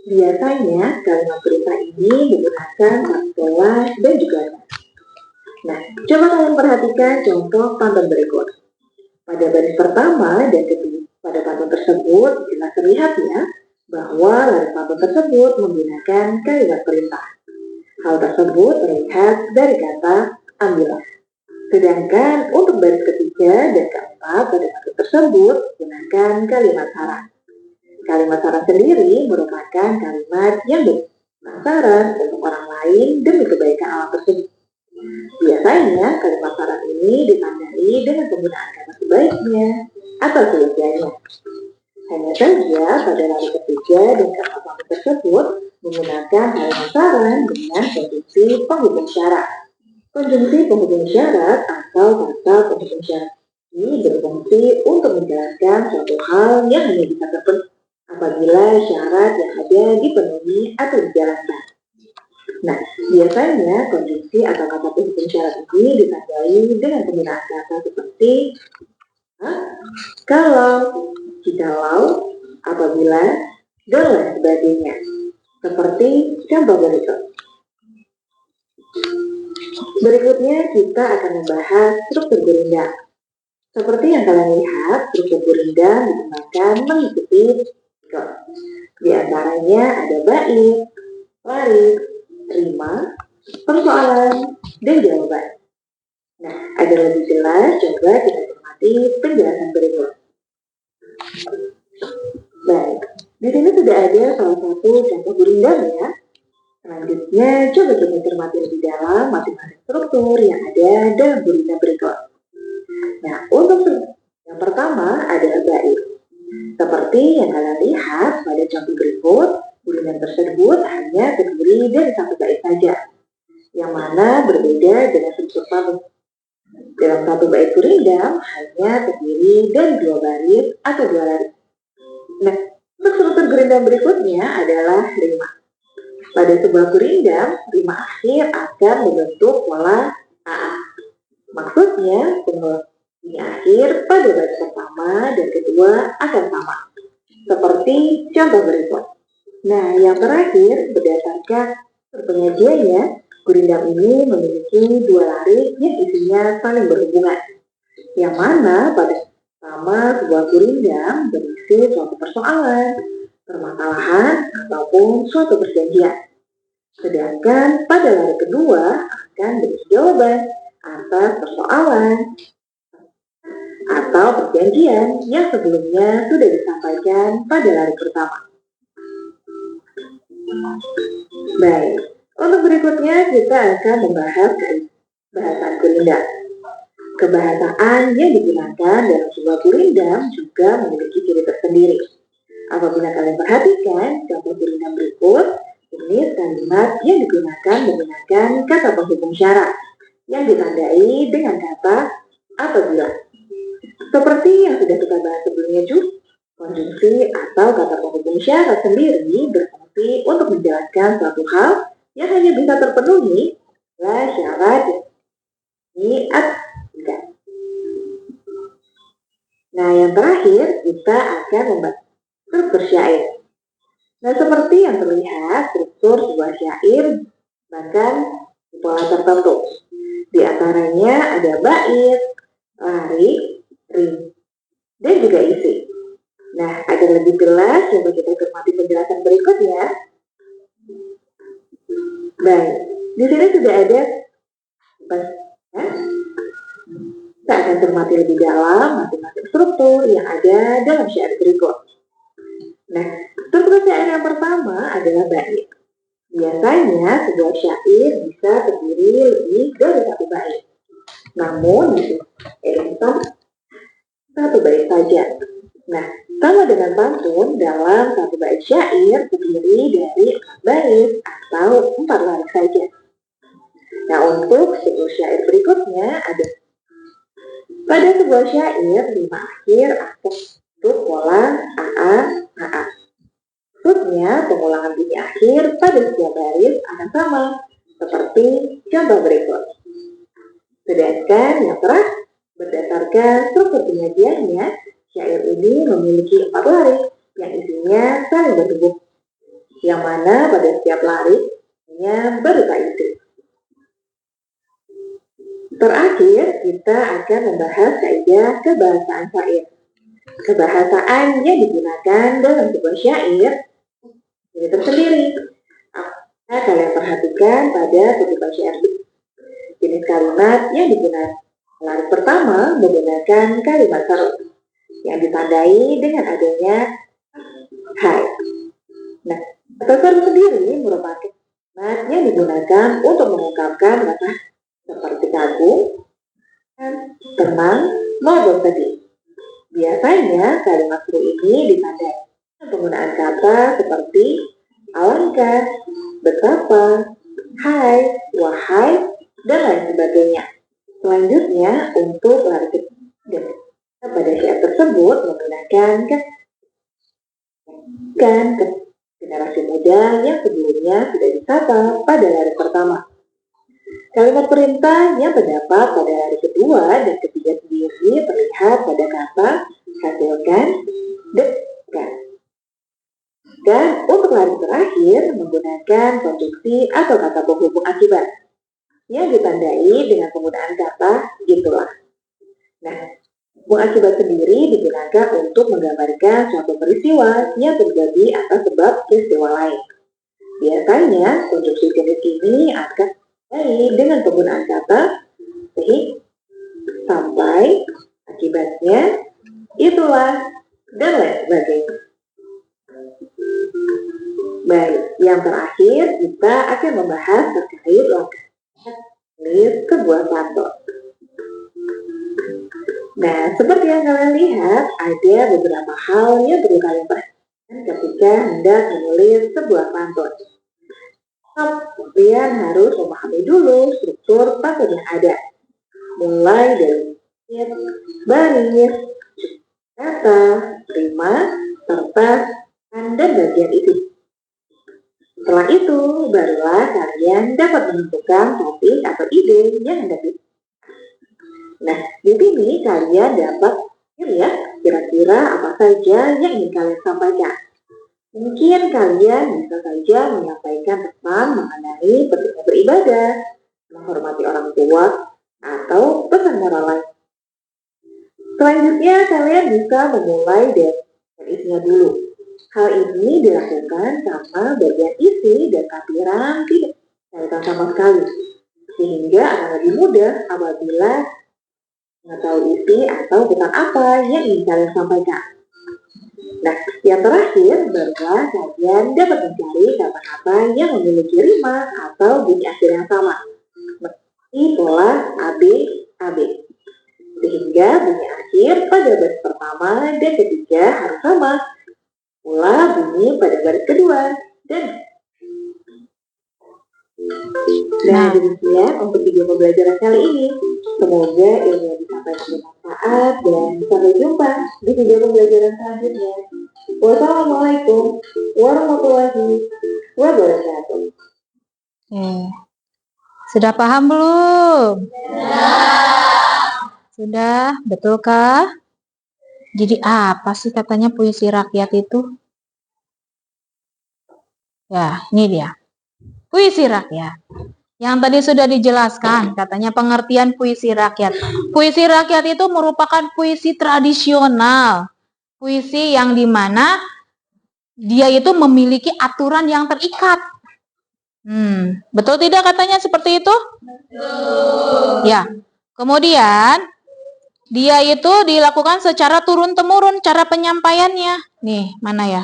Biasanya kalimat perintah ini menggunakan pola dan juga not. Nah, coba kalian perhatikan contoh pantun berikut. Pada baris pertama dan kedua pada pantun tersebut jelas terlihat ya bahwa laris pantun tersebut menggunakan kalimat perintah. Hal tersebut terlihat dari kata ambillah. Sedangkan untuk baris ketiga dan keempat pada pantun tersebut menggunakan kalimat saran. Kalimat saran sendiri merupakan kalimat yang bersaran untuk orang lain demi kebaikan alam tersebut. Biasanya kalimat saran ini ditandai dengan penggunaan kata sebaiknya atau seyogyanya. Hanya saja pada lari ketiga dan keempat tersebut menggunakan kalimat saran dengan konjungsi penghubung syarat. Konjungsi penghubung syarat atau kata penghubung syarat ini berfungsi untuk menjelaskan suatu hal yang hanya bisa terpenuhi apabila syarat yang ada dipenuhi atau dijalankan. Nah, biasanya konjungsi atau kata penghubung syarat ini ditandai dengan penggunaan kata seperti kalau, jikalau, apabila, dan lain sebagainya. Seperti contoh berikut. Berikutnya kita akan membahas struktur gurindam. Seperti yang kalian lihat, struktur gurindam dikembangkan mengikuti berikut. Di antaranya ada bait, larik, rima, persoalan, dan jawaban. Nah, agar lebih jelas, coba kita cermati penjelasan berikut. Baik, di sini sudah ada salah satu contoh gurindam ya. Selanjutnya, coba kita cermati lebih dalam masing-masing struktur yang ada dalam gurindam berikut. Nah, untuk yang pertama adalah bait. Seperti yang kalian lihat pada contoh berikut, gurindam tersebut hanya terdiri dari satu bait saja, yang mana berbeda dengan struktur pantun. Dalam satu bait gurindam hanya terdiri dari dua baris atau dua laris. Nah, untuk struktur gurindam berikutnya adalah rima. Pada sebuah gurindam, rima akhir akan membentuk pola AA. Maksudnya, pengulangan akhir pada baris pertama dan kedua akan sama. Seperti contoh berikut. Nah, yang terakhir, berdasarkan penyajiannya, gurindam ini memiliki dua laris yang isinya saling berhubungan. Yang mana pada pertama sebuah gurindam berisi suatu persoalan, permasalahan, ataupun suatu perjanjian. Sedangkan pada laris kedua akan berisi jawaban atas persoalan atau perjanjian yang sebelumnya sudah disampaikan pada laris pertama. Baik, untuk berikutnya kita akan membahas bahasa gurindam. Kebahasaan yang digunakan dalam sebuah gurindam juga memiliki ciri tersendiri. Apabila kalian perhatikan contoh gurindam berikut, jenis kalimat yang digunakan menggunakan kata penghubung syarat yang ditandai dengan kata apabila. Seperti yang sudah kita bahas sebelumnya juga, konjungsi atau kata penghubung syarat sendiri berfungsi untuk menjelaskan suatu hal yang hanya bisa terpenuhi bila syarat ini tidak. Nah, yang terakhir kita akan membahas struktur syair. Nah, seperti yang terlihat, struktur sebuah syair bahkan di pola tertentu. Di antaranya ada bait, larik, rim, dan juga isi. Nah, agar lebih jelas, coba kita cermati penjelasan berikutnya. Baik, di sini sudah ada kita akan cermati lebih dalam masing-masing struktur yang ada dalam syair berikut. Nah, struktur syair yang pertama adalah bait. Biasanya sebuah syair bisa terdiri lebih dari satu bait. Namun di sini satu bait saja. Nah, sama dengan pantun, dalam satu bait syair terdiri dari 4 bait atau 4 laris saja. Nah, untuk struktur syair berikutnya ada pada sebuah syair 5 akhir atau untuk pola AA. Berikutnya, pengulangan bunyi akhir pada setiap baris akan sama, seperti contoh berikut. Sedangkan yang terakhir, berdasarkan struktur penyajiannya, syair ini memiliki 4 laris yang isinya saling berhubung, yang mana pada setiap larisnya berupa itu. Terakhir, kita akan membahas kaidah kebahasaan syair. Kebahasaan yang digunakan dalam sebuah syair ini tersendiri. Apa kalian perhatikan pada kutipan syair? Jenis kalimat yang digunakan. Laris pertama menggunakan kalimat seru yang ditandai dengan adanya hai. Nah, kata seru sendiri merupakan kalimat yang digunakan untuk mengungkapkan rasa seperti kagum, tenang, maupun sedih. Biasanya kalimat seru ini ditandai dengan penggunaan kata seperti alangkah, betapa, hai, wahai, dan lain sebagainya. Selanjutnya, untuk laris ketiga, pada syair tersebut menggunakan ke generasi muda yang sebelumnya sudah disapa pada laris pertama. Kalimat perintah yang terdapat pada laris kedua dan ketiga sendiri terlihat pada kata hasilkan, dekat. Dan untuk laris terakhir menggunakan konjungsi atau kata penghubung akibat yang ditandai dengan penggunaan kata itulah. Nah, penghubung akibat sendiri digunakan untuk menggambarkan suatu peristiwa yang terjadi atas sebab peristiwa lain. Biasanya konjungsi jenis ini akan ditandai dengan penggunaan kata sehingga, sampai, akibatnya, itulah, dan lain sebagainya. Baik, yang terakhir kita akan membahas terkait langkah sebuah pantun. Nah, seperti yang kalian lihat, ada beberapa hal yang perlu kalian perhatikan ketika hendak menulis sebuah pantun. Kalian harus memahami dulu struktur pantun yang ada, mulai dari baris, kata, rima, serta dan bagian itu. Setelah itu, barulah kalian dapat menentukan topik atau ide yang hendak ditulis. Nah, di sini kalian dapat ya, kira-kira apa saja yang ingin kalian sampaikan. Mungkin kalian bisa saja menyampaikan pesan mengenai pentingnya beribadah, menghormati orang tua, atau pesan moral lain. Selanjutnya, kalian bisa memulai dari isinya dulu. Hal ini dilakukan karena bagian isi dan tampilan tidak dikaitkan sama sekali, sehingga akan lebih mudah apabila mengetahui isi atau pesan apa yang ingin kalian sampaikan. Nah, yang terakhir, barulah kalian dapat mencari kata-kata yang memiliki rima atau bunyi akhir yang sama, seperti pola AB, sehingga bunyi akhir pada baris pertama dan ketiga harus sama, pula bunyi pada baris kedua dan demikian untuk video pembelajaran kali ini. Semoga ilmu yang disampaikan bermanfaat dan sampai jumpa di video pembelajaran selanjutnya. Wassalamualaikum warahmatullahi wabarakatuh. Sudah paham belum? Sudah, betulkah? Jadi apa sih katanya puisi rakyat itu? Ya, ini dia. Puisi rakyat. Yang tadi sudah dijelaskan, katanya pengertian puisi rakyat. Puisi rakyat itu merupakan puisi tradisional. Puisi yang dimana dia itu memiliki aturan yang terikat. Betul tidak katanya seperti itu? Betul. Ya. Kemudian dia itu dilakukan secara turun-temurun cara penyampaiannya. Nih, mana ya?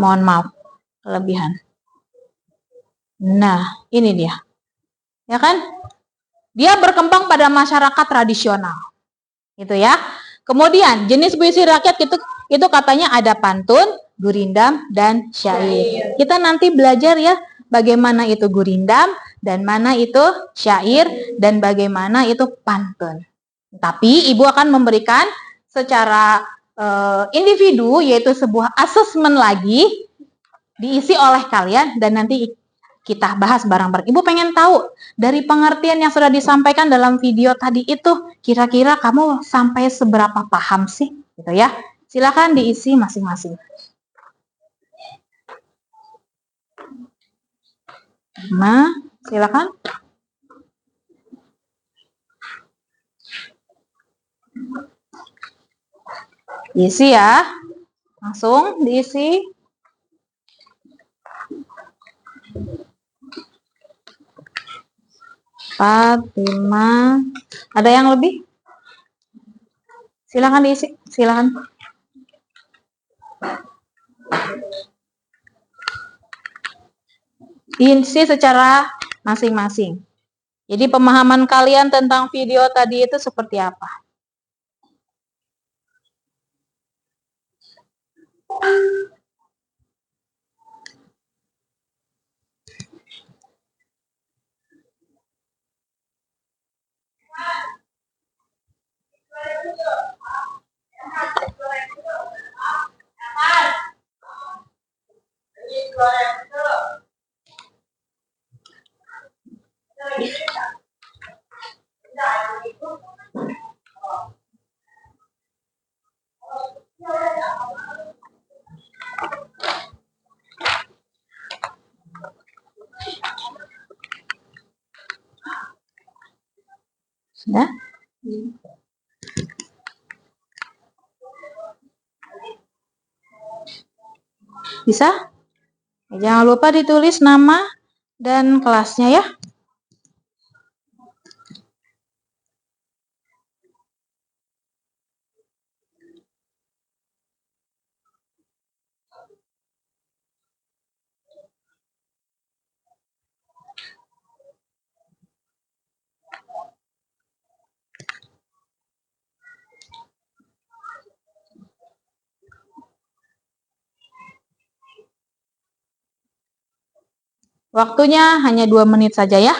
Mohon maaf, kelebihan. Nah, ini dia. Ya kan? Dia berkembang pada masyarakat tradisional. Gitu ya. Kemudian, jenis puisi rakyat itu katanya ada pantun, gurindam, dan syair. Kita nanti belajar ya, bagaimana itu gurindam, dan mana itu syair, dan bagaimana itu pantun. Tapi Ibu akan memberikan secara individu, yaitu sebuah asesmen lagi diisi oleh kalian dan nanti kita bahas bareng-bareng. Ibu pengen tahu dari pengertian yang sudah disampaikan dalam video tadi itu, kira-kira kamu sampai seberapa paham sih? Gitu ya. Silakan diisi masing-masing. Nah, silakan. Diisi ya. Langsung diisi. Empat, 5. Ada yang lebih? Silakan diisi. Silakan. Diisi secara masing-masing. Jadi pemahaman kalian tentang video tadi itu seperti apa? Sudah? Bisa? Jangan lupa ditulis nama dan kelasnya ya. Waktunya hanya 2 menit saja ya.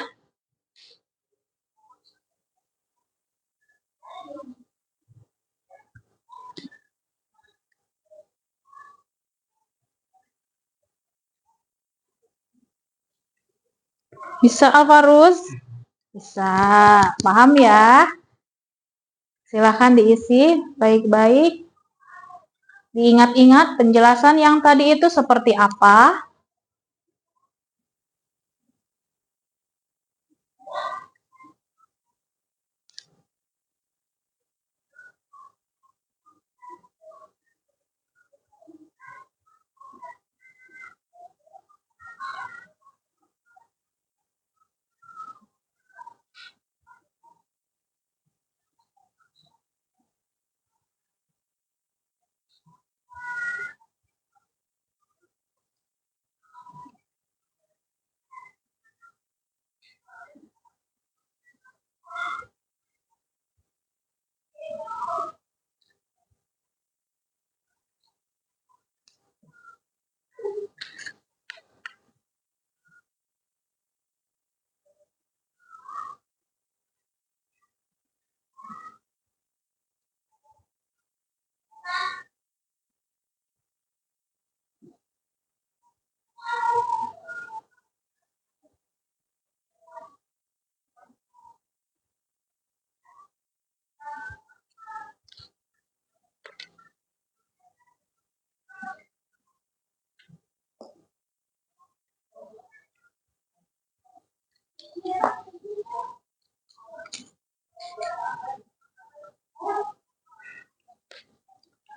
Bisa Alvarus? Bisa. Paham ya? Silahkan diisi baik-baik. Diingat-ingat penjelasan yang tadi itu seperti apa.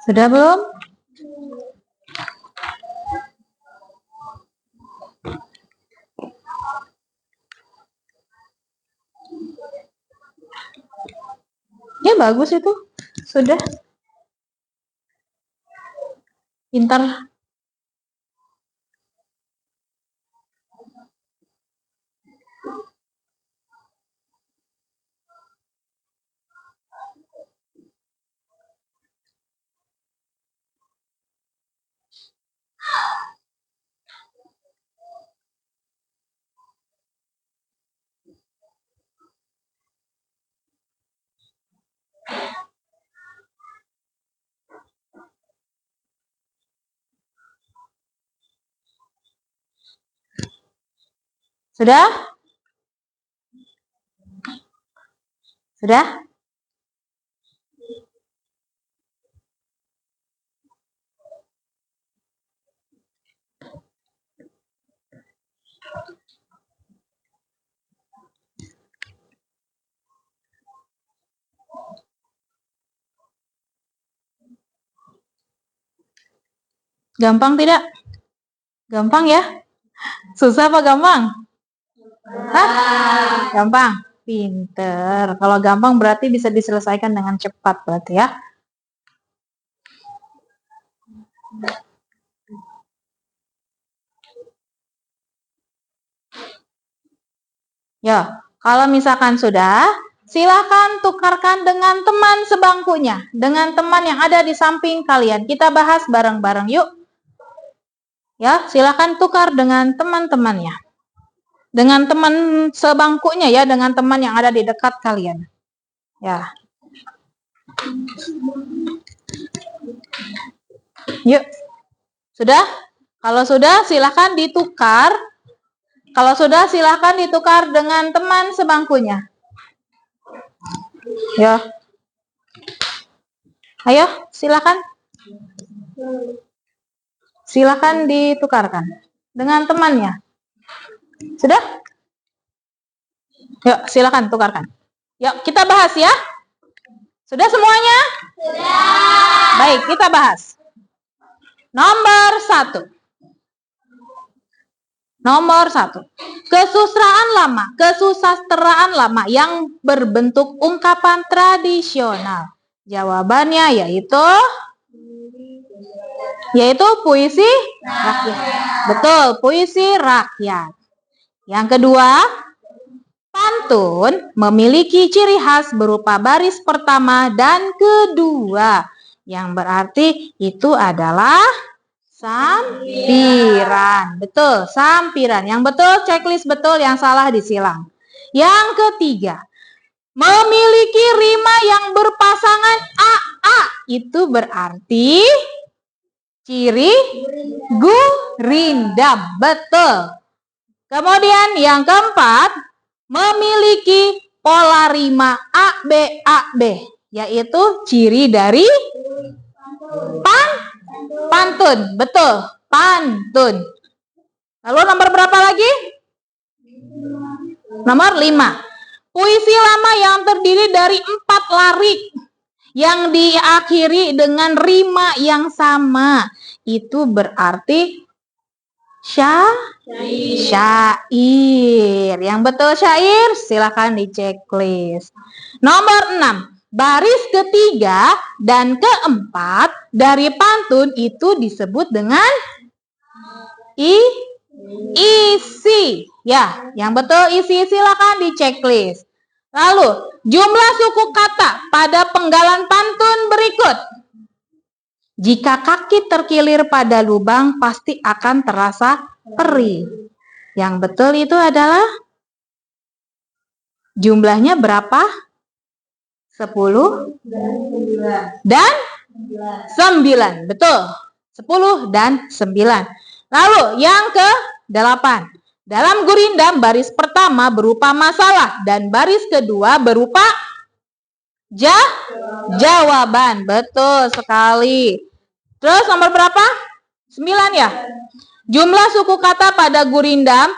Sudah belum? Ya bagus itu. Sudah. Pintar. Sudah? Sudah? Gampang tidak? Gampang ya? Susah apa gampang? Hah? Gampang? Pinter. Kalau gampang berarti bisa diselesaikan dengan cepat berarti ya. Ya, kalau misalkan sudah, silakan tukarkan dengan teman sebangkunya, dengan teman yang ada di samping kalian. Kita bahas bareng-bareng yuk. Ya, silakan tukar dengan teman-temannya. Dengan teman sebangkunya ya, dengan teman yang ada di dekat kalian. Ya. Yuk. Sudah? Kalau sudah, silakan ditukar. Kalau sudah, silakan ditukar dengan teman sebangkunya. Ya. Ayo, silakan. Silakan ditukarkan dengan temannya. Sudah? Yuk, silakan tukarkan. Yuk, kita bahas ya. Sudah semuanya? Sudah. Baik, kita bahas. Nomor 1. Nomor 1. Kesusastraan lama yang berbentuk ungkapan tradisional. Jawabannya yaitu puisi rakyat. Betul, puisi rakyat. Yang kedua, pantun memiliki ciri khas berupa baris pertama dan kedua, yang berarti itu adalah sampiran. Betul, sampiran. Yang betul checklist betul, yang salah disilang. Yang ketiga, memiliki rima yang berpasangan a. Itu berarti ciri gurindam. Betul. Kemudian yang keempat, memiliki pola rima AB, yaitu ciri dari pantun. Betul, pantun. Lalu nomor berapa lagi? Nomor 5. Puisi lama yang terdiri dari 4 larik yang diakhiri dengan rima yang sama. Itu berarti syair. Yang betul syair, silakan di checklist. Nomor 6. Baris ketiga dan keempat dari pantun itu disebut dengan isi. Ya, yang betul isi, silakan di checklist. Lalu, jumlah suku kata pada penggalan pantun berikut. Jika kaki terkilir pada lubang, pasti akan terasa perih. Yang betul itu adalah jumlahnya berapa? 10 dan 9. Betul. 10 dan 9. Lalu yang ke-8. Dalam gurindam, baris pertama berupa masalah dan baris kedua berupa jawaban. Betul sekali. Terus nomor berapa? 9 ya. Jumlah suku kata pada gurindam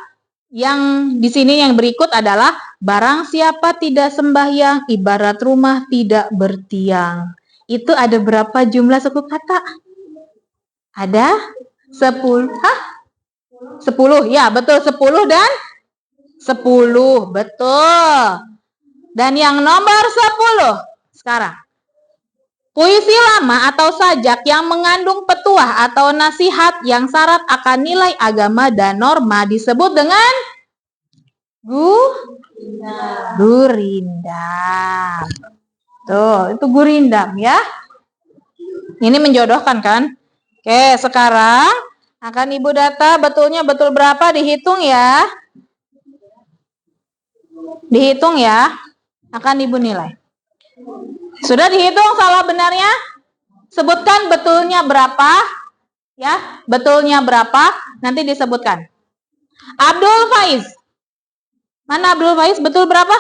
yang di sini yang berikut adalah barang siapa tidak sembahyang ibarat rumah tidak bertiang. Itu ada berapa jumlah suku kata? Ada 10. 10. Ya, betul, 10 dan 10. Betul. Dan yang nomor 10 sekarang. Puisi lama atau sajak yang mengandung petuah atau nasihat yang syarat akan nilai agama dan norma disebut dengan gurindam. Tuh, itu gurindam ya. Ini menjodohkan kan? Oke, sekarang akan Ibu data betulnya betul berapa, dihitung ya. Dihitung ya. Akan Ibu nilai. Sudah dihitung salah benarnya? Sebutkan betulnya berapa? Ya, betulnya berapa? Nanti disebutkan. Abdul Faiz, Mana Abdul Faiz? Betul berapa?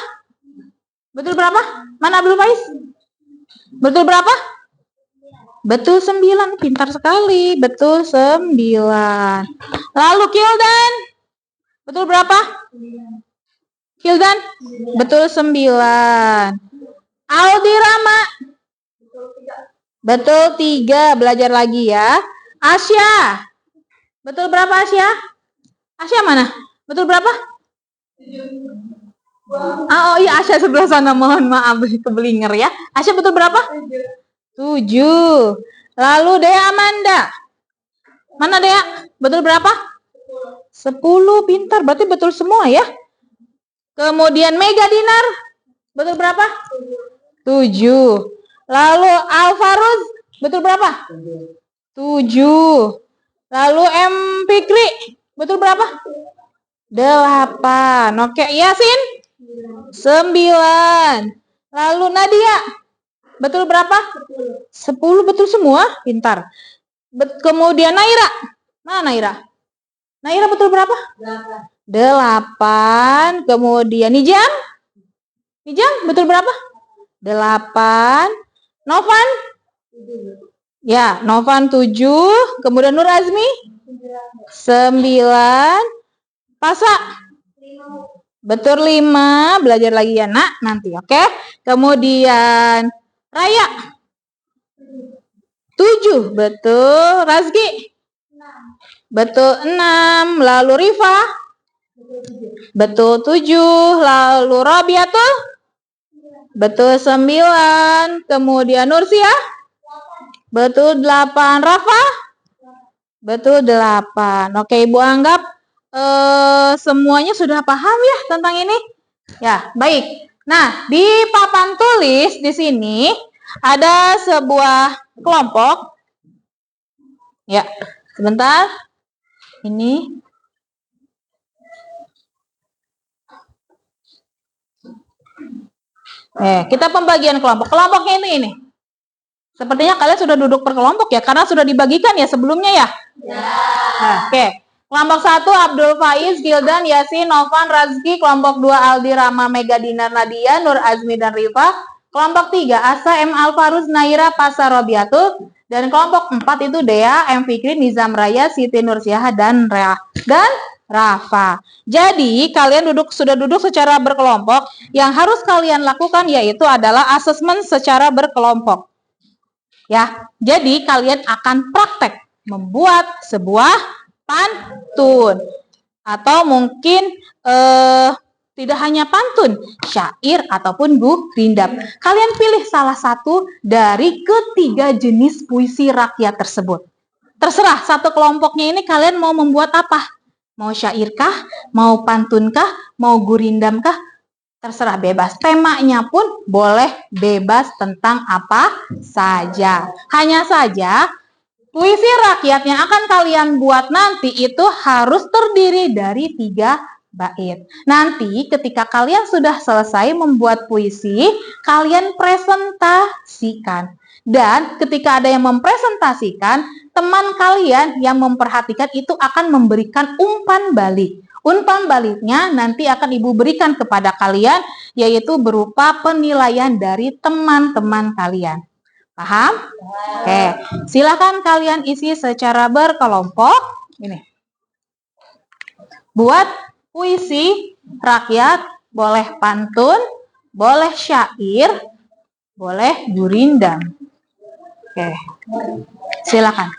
Betul berapa? Mana Abdul Faiz? Betul berapa? Betul 9. Pintar sekali. Betul 9. Lalu Kildan. Betul berapa? Kildan? Betul 9. Aldi Rama. Betul 3. Belajar lagi ya. Asya. Betul berapa Asya? Asya mana? Betul berapa? Oh iya, Asya sebelah sana. Mohon maaf, kebelinger ya. Asya betul berapa? 7. Lalu Dea Amanda. Mana Dea? Betul berapa? 10. Pintar, berarti betul semua ya. Kemudian Mega Dinar. Betul berapa? 7. Lalu Alfaruz. Betul berapa? 7. Lalu M. Fikri. Betul berapa? 8. Oke, Yasin? 9. Lalu Nadia? Betul berapa? 10. Betul semua? Pintar. Kemudian Naira. Mana Naira? Naira betul berapa? 8. Kemudian Nijam? Nijam betul berapa? 8. Novan? Ya, Novan 7. Kemudian Nur Azmi? 9. Pasa? Betul 5. Belajar lagi ya nak nanti, oke? Kemudian Raya? 7. Betul. Razki? Betul 6. Lalu Rifa? Betul 7. Lalu Robiatul? Betul 9. Kemudian Nursia? Betul 8. Rafa? Betul 8. Oke, Ibu anggap semuanya sudah paham ya tentang ini? Ya, baik. Nah, di papan tulis di sini ada sebuah kelompok. Ya, sebentar. Ini. Kita pembagian kelompok. Kelompoknya ini. Sepertinya kalian sudah duduk per kelompok ya, karena sudah dibagikan ya sebelumnya ya? Ya. Oke. Kelompok 1 Abdul Faiz, Gildan, Yasin, Novan, Razki. Kelompok 2 Aldi, Rama, Mega, Dinar, Nadia, Nur Azmi, dan Rifa. Kelompok 3 Asa, M. Alfaruz, Naira, Pasa, Robiatul. Dan kelompok 4 itu Dea, M. Fikri, Nizam Raya, Siti Nursiah, dan Rafa. Jadi kalian sudah duduk secara berkelompok. Yang harus kalian lakukan yaitu adalah asesmen secara berkelompok. Ya, jadi kalian akan praktek membuat sebuah pantun atau mungkin tidak hanya pantun, syair ataupun gurindam. Kalian pilih salah satu dari ketiga jenis puisi rakyat tersebut. Terserah satu kelompoknya ini kalian mau membuat apa? Mau syairkah? Mau pantunkah? Mau gurindamkah? Terserah, bebas. Temanya pun boleh bebas tentang apa saja. Hanya saja puisi rakyat yang akan kalian buat nanti itu harus terdiri dari 3 bait. Nanti ketika kalian sudah selesai membuat puisi, kalian presentasikan. Dan ketika ada yang mempresentasikan, teman kalian yang memperhatikan itu akan memberikan umpan balik. Umpan baliknya nanti akan Ibu berikan kepada kalian, yaitu berupa penilaian dari teman-teman kalian. Paham? Oke, silakan kalian isi secara berkelompok. Ini. Buat puisi rakyat, boleh pantun, boleh syair, boleh gurindam. Oke, silakan.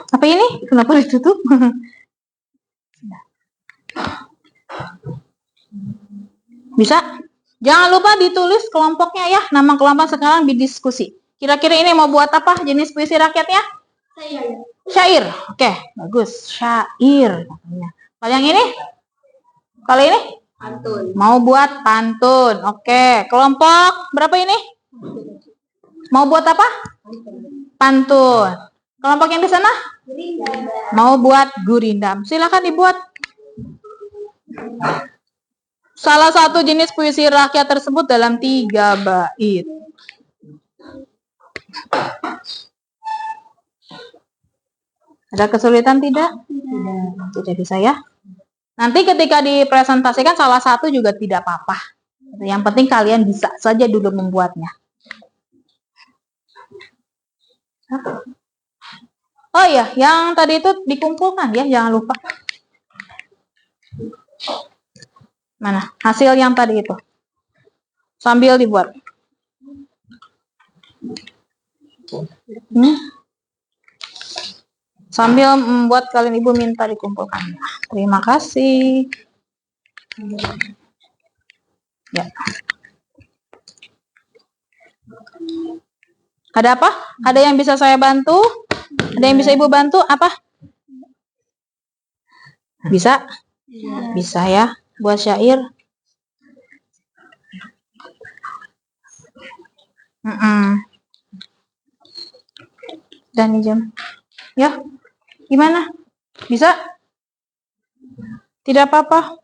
Apa ini? Kenapa ditutup? Bisa? Jangan lupa ditulis kelompoknya ya. Nama kelompok sekarang berdiskusi. Kira-kira ini mau buat apa jenis puisi rakyatnya? Syair. Oke, bagus. Syair katanya. Kalau yang ini? Kalau ini? Pantun. Mau buat pantun. Oke, kelompok berapa ini? Mau buat apa? Pantun. Kelompok yang di sana? Mau buat gurindam. Silakan dibuat. Salah satu jenis puisi rakyat tersebut dalam 3 bait. Ada kesulitan tidak? Tidak bisa ya. Nanti ketika dipresentasikan salah satu juga tidak apa-apa. Yang penting kalian bisa saja dulu membuatnya. Oh iya, yang tadi itu dikumpulkan ya, jangan lupa. Mana? Hasil yang tadi itu. Sambil dibuat. Sambil membuat kalian ibu minta dikumpulkan. Terima kasih. Ya. Ada apa? Ada yang bisa saya bantu? Ada yang bisa ibu bantu? Apa? Bisa? Bisa ya. Buat syair. Dan jam. Ya. Gimana? Bisa? Tidak apa-apa.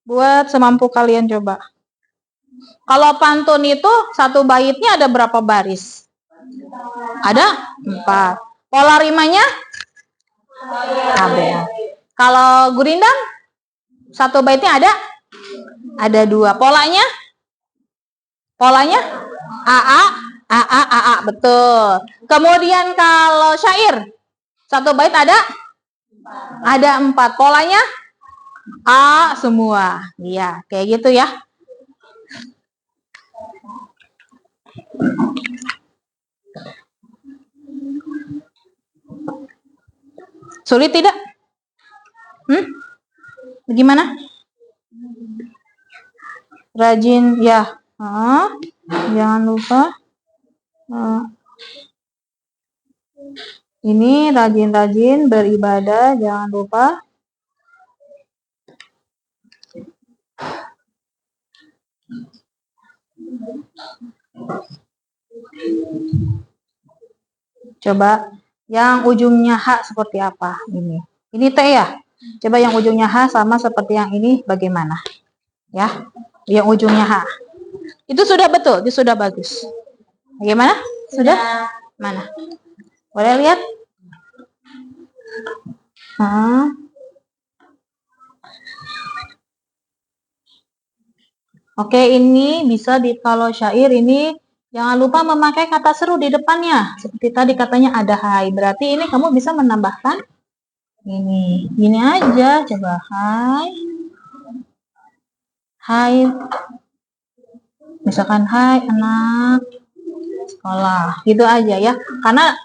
Buat semampu kalian coba. Kalau pantun itu satu baitnya ada berapa baris? Ada 4. Pola rimanya? Ada. Kalau gurindam? Satu baitnya ada? Ada 2. Polanya? Polanya? AA, AA, AA. Betul. Kemudian kalau syair? Satu bait ada? Ada 4. Polanya? A semua. Iya, kayak gitu ya. Sulit tidak? Bagaimana? Rajin ya. Jangan lupa. Ini rajin-rajin beribadah, jangan lupa. Coba yang ujungnya H seperti apa ini? Ini T ya? Coba yang ujungnya H sama seperti yang ini bagaimana? Ya, yang ujungnya H. Itu sudah betul, itu sudah bagus. Bagaimana? Sudah? Mana? Boleh lihat? Oke, ini bisa kalau syair ini jangan lupa memakai kata seru di depannya. Seperti tadi katanya ada hai. Berarti ini kamu bisa menambahkan ini. Gini aja, coba hai. Hai. Misalkan hai anak sekolah. Gitu aja ya. Karena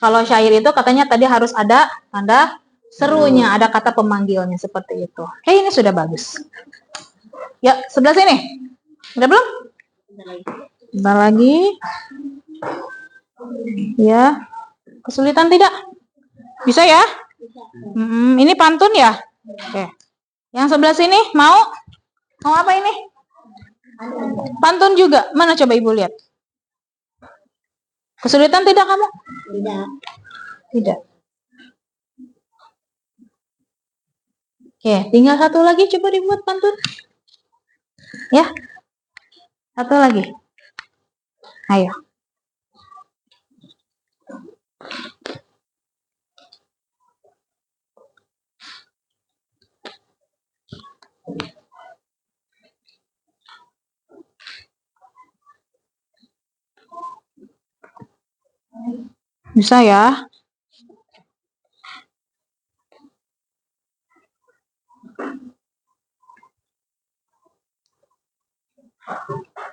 kalau syair itu katanya tadi harus ada tanda serunya, ada kata pemanggilnya seperti itu. Oke, ini sudah bagus. Ya, sebelah sini. Udah belum? Bentar lagi. Ya. Kesulitan tidak? Bisa ya? Ini pantun ya? Oke. Yang sebelah sini mau? Mau apa ini? Pantun juga. Mana coba ibu lihat? Kesulitan tidak kamu? Tidak. Tidak. Oke, tinggal satu lagi coba dibuat pantun. Ya. Satu lagi. Ayo. Bisa ya?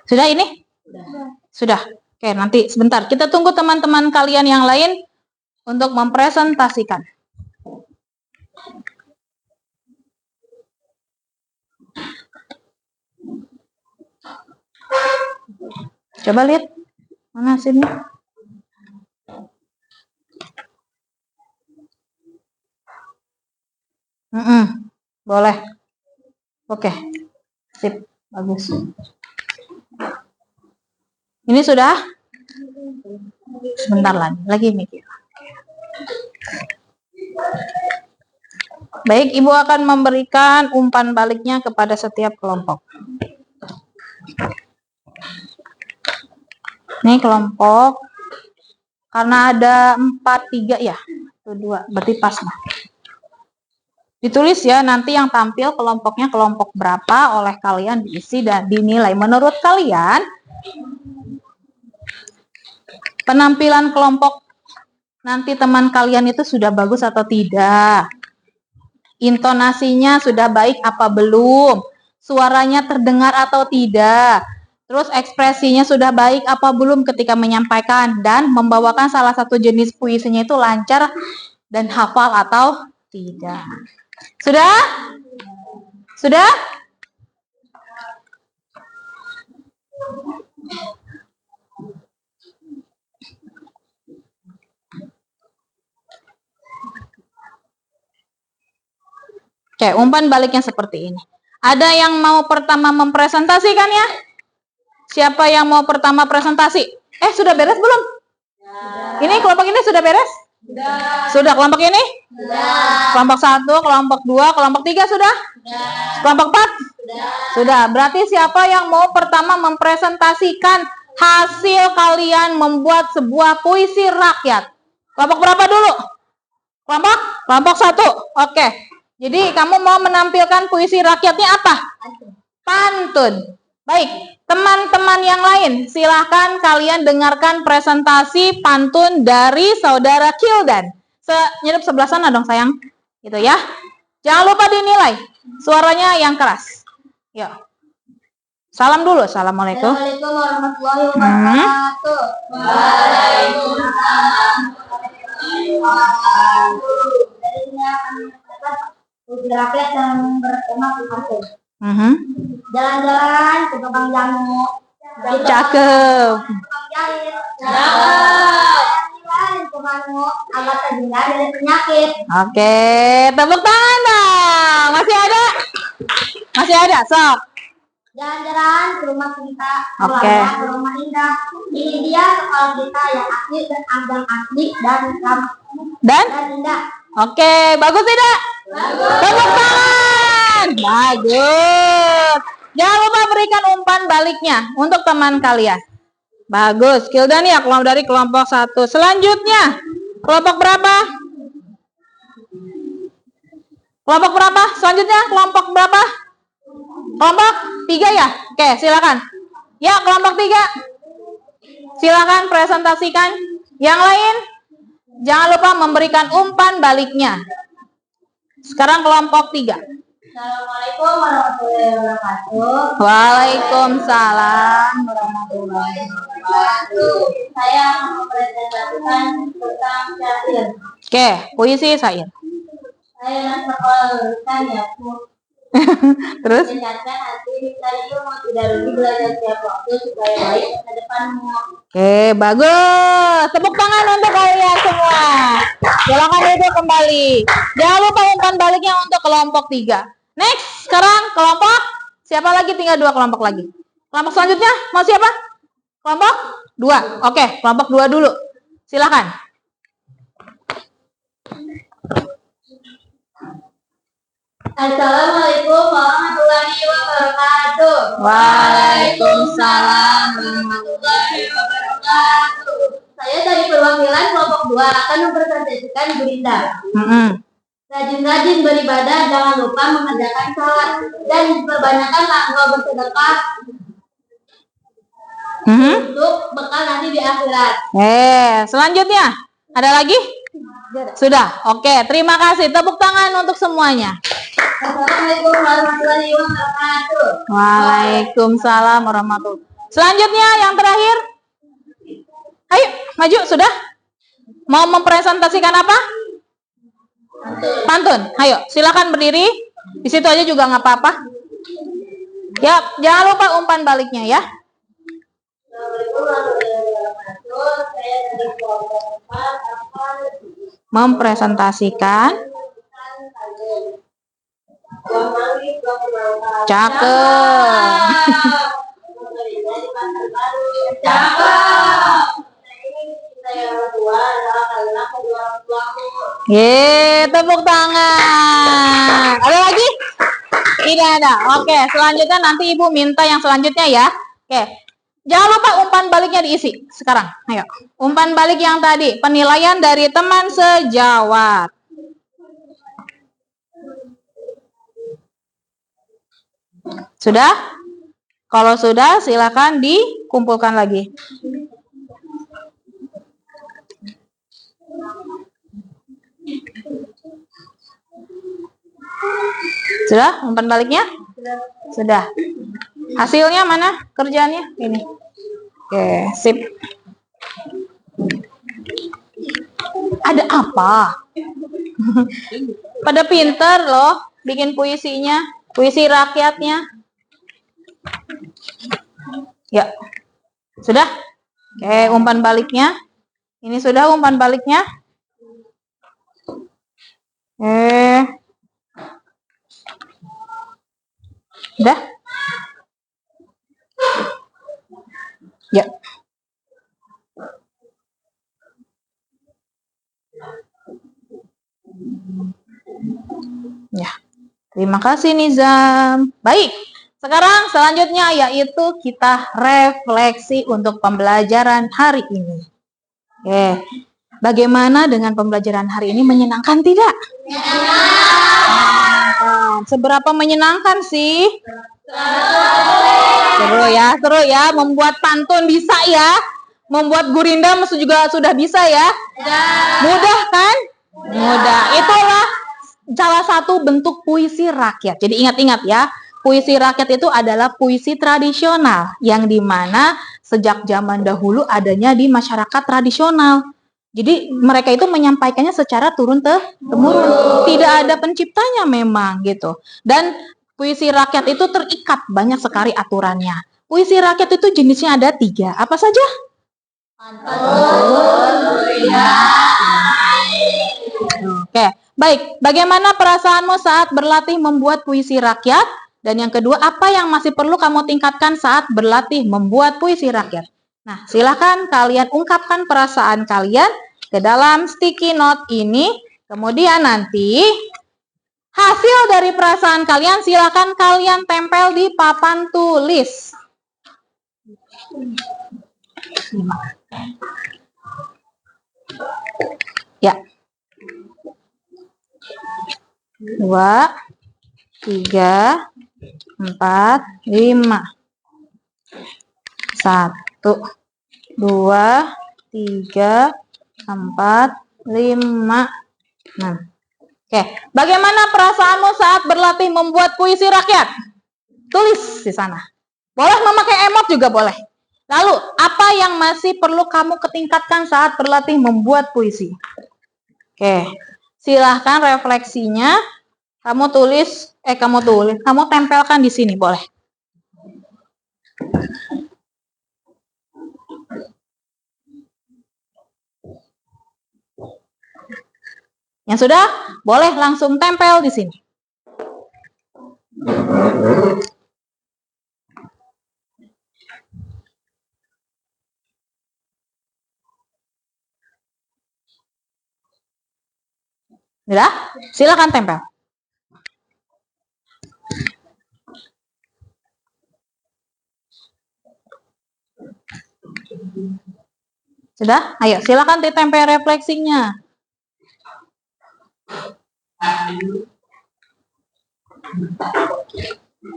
Sudah ini? Sudah. Oke, nanti sebentar. Kita tunggu teman-teman kalian yang lain untuk mempresentasikan. Coba lihat. Mana hasilnya? Boleh. Oke. Sip. Bagus. Ini sudah? Sebentar lagi mikir. Baik, Ibu akan memberikan umpan baliknya kepada setiap kelompok. Ini kelompok, karena ada 4, 3 ya, 2, berarti pas mah. Ditulis ya, nanti yang tampil kelompoknya kelompok berapa oleh kalian diisi dan dinilai. Menurut kalian, penampilan kelompok nanti teman kalian itu sudah bagus atau tidak? Intonasinya sudah baik apa belum? Suaranya terdengar atau tidak? Terus ekspresinya sudah baik apa belum ketika menyampaikan? Dan membawakan salah satu jenis puisinya itu lancar dan hafal atau tidak? Sudah? Sudah? Oke, umpan baliknya seperti ini. Ada yang mau pertama mempresentasikan ya? Siapa yang mau pertama presentasi? Sudah beres belum? Ini kelompok ini sudah beres? Sudah. Kelompok ini? Kelompok 1, kelompok 2, kelompok 3 sudah? Kelompok 4? Sudah. Berarti siapa yang mau pertama mempresentasikan hasil kalian membuat sebuah puisi rakyat? Kelompok berapa dulu? Kelompok 1. Oke. Jadi kamu mau menampilkan puisi rakyatnya apa? Pantun. Baik, teman-teman yang lain, silahkan kalian dengarkan presentasi pantun dari saudara Kildan. Nyedep sebelah sana dong sayang, gitu ya. Jangan lupa dinilai, suaranya yang keras. Yuk. Salam dulu, assalamualaikum. Assalamualaikum warahmatullahi wabarakatuh. Waalaikumsalam warahmatullahi wabarakatuh. Dari sini akan menyampaikan puisi rakyat yang bertema pantun. Jalan-jalan ke Gebang Jamu. Cakep. Jalan-jalan ke Manu agar terhindar dari penyakit. Oke, tepuk tangan dong. Masih ada? Masih ada, sok. Jalan-jalan ke rumah kita, Oke. ke rumah indah. Ini dia kepala kita yang asli dan agak asli dan indah. Oke, bagus tidak? Bagus. Tepuk tangan. Bagus. Jangan lupa berikan umpan baliknya untuk teman kalian. Bagus. Kildan ya, dari kelompok 1. Selanjutnya, kelompok berapa? Kelompok berapa? Selanjutnya, kelompok berapa? Kelompok 3 ya? Oke, silakan. Ya, kelompok 3. Silakan presentasikan. Yang lain, jangan lupa memberikan umpan baliknya. Sekarang kelompok 3. Assalamualaikum warahmatullahi wabarakatuh. Waalaikumsalam warahmatullahi wabarakatuh. Saya akan mempresentasikan tentang syair. Oke, puisi syair. Saya sekolahkan ya, Terus? meningkatkan hati saya mau tidak rugi belajar setiap waktu supaya baik ke depanmu. Oke, bagus. Tepuk tangan untuk kalian semua. Silakan duduk kembali. Jangan lupa umpan baliknya untuk kelompok 3. Next, sekarang kelompok siapa lagi? Tinggal 2 kelompok lagi. Kelompok selanjutnya mau siapa? Kelompok 2. Oke, kelompok 2 dulu. Silakan. Assalamualaikum warahmatullahi wabarakatuh. Waalaikumsalam warahmatullahi wabarakatuh. Saya dari perwakilan kelompok 2 akan mempresentasikan Gurinda. Rajin-rajin beribadah, jangan lupa mengerjakan salat dan perbanyakkanlah engkau bersedekah untuk bekal nanti di akhirat. Selanjutnya ada lagi? Sudah. Oke, terima kasih. Tepuk tangan untuk semuanya. Assalamualaikum warahmatullahi wabarakatuh. Waalaikumsalam warahmatullahi. Selanjutnya yang terakhir. Ayo, maju sudah. Mau mempresentasikan apa? Pantun. Ayo, silakan berdiri. Di situ aja juga nggak apa-apa. Ya, jangan lupa umpan baliknya ya. Assalamualaikum warahmatullahi wabarakatuh. Saya dari kelompok 4 akan Mempresentasikan Cakep. Tepuk tangan. Ada lagi? Tidak ada. Oke, selanjutnya nanti Ibu minta yang selanjutnya ya. Oke. Jangan lupa umpan baliknya diisi sekarang. Ayo. Umpan balik yang tadi, penilaian dari teman sejawat. Sudah? Kalau sudah, silakan dikumpulkan lagi. Sudah? Umpan baliknya? Sudah. Hasilnya mana? Kerjaannya? Ini. Oke, sip. Ada apa? Pada pinter loh bikin puisinya, puisi rakyatnya. Ya. Sudah? Oke, umpan baliknya. Ini sudah umpan baliknya. Udah? Ya. Ya. Terima kasih Nizam. Baik. Sekarang selanjutnya yaitu kita refleksi untuk pembelajaran hari ini. Oke. Bagaimana dengan pembelajaran hari ini, menyenangkan tidak? Menyenangkan. Seberapa menyenangkan sih? Seru ya. Membuat pantun bisa ya. Membuat gurindam juga sudah bisa ya. Mudah kan? Mudah. Itulah salah satu bentuk puisi rakyat. Jadi ingat-ingat ya. Puisi rakyat itu adalah puisi tradisional yang dimana sejak zaman dahulu adanya di masyarakat tradisional. Jadi mereka itu menyampaikannya secara turun-temurun. Tidak ada penciptanya memang gitu. Dan puisi rakyat itu terikat banyak sekali aturannya. Puisi rakyat itu jenisnya ada 3. Apa saja? Oke, baik. Bagaimana perasaanmu saat berlatih membuat puisi rakyat? Dan yang kedua, apa yang masih perlu kamu tingkatkan saat berlatih membuat puisi rakyat? Nah, silakan kalian ungkapkan perasaan kalian ke dalam sticky note ini. Kemudian nanti hasil dari perasaan kalian silakan kalian tempel di papan tulis. Ya. 2, 3, 4, 5. 1, 2, 3, 4, 5, 6. Oke, bagaimana perasaanmu saat berlatih membuat puisi rakyat? Tulis di sana. Boleh memakai emot juga boleh. Lalu, apa yang masih perlu kamu ketingkatkan saat berlatih membuat puisi? Oke, silahkan refleksinya. Kamu tempelkan di sini, boleh. Yang sudah, boleh langsung tempel di sini. Sudah? Silakan tempel. Sudah? Ayo, silakan ditempel refleksinya.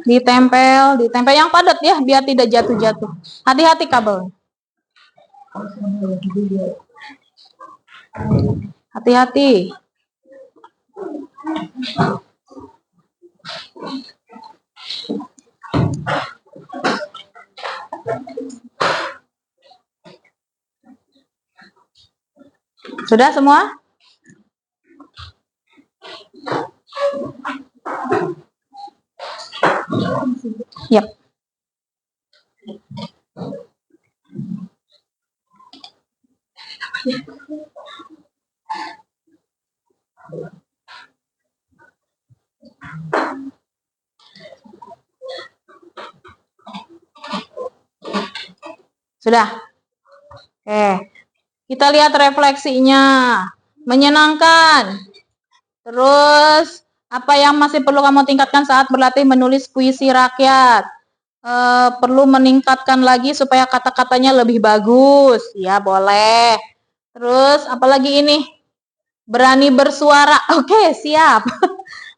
Ditempel yang padat ya, biar tidak jatuh-jatuh. Hati-hati kabel. Hati-hati. Sudah semua? Yap. Sudah? Oke. Kita lihat refleksinya. Menyenangkan. Terus, apa yang masih perlu kamu tingkatkan saat berlatih menulis puisi rakyat? Perlu meningkatkan lagi supaya kata-katanya lebih bagus. Ya, boleh. Terus, apalagi ini? Berani bersuara. Oke, siap.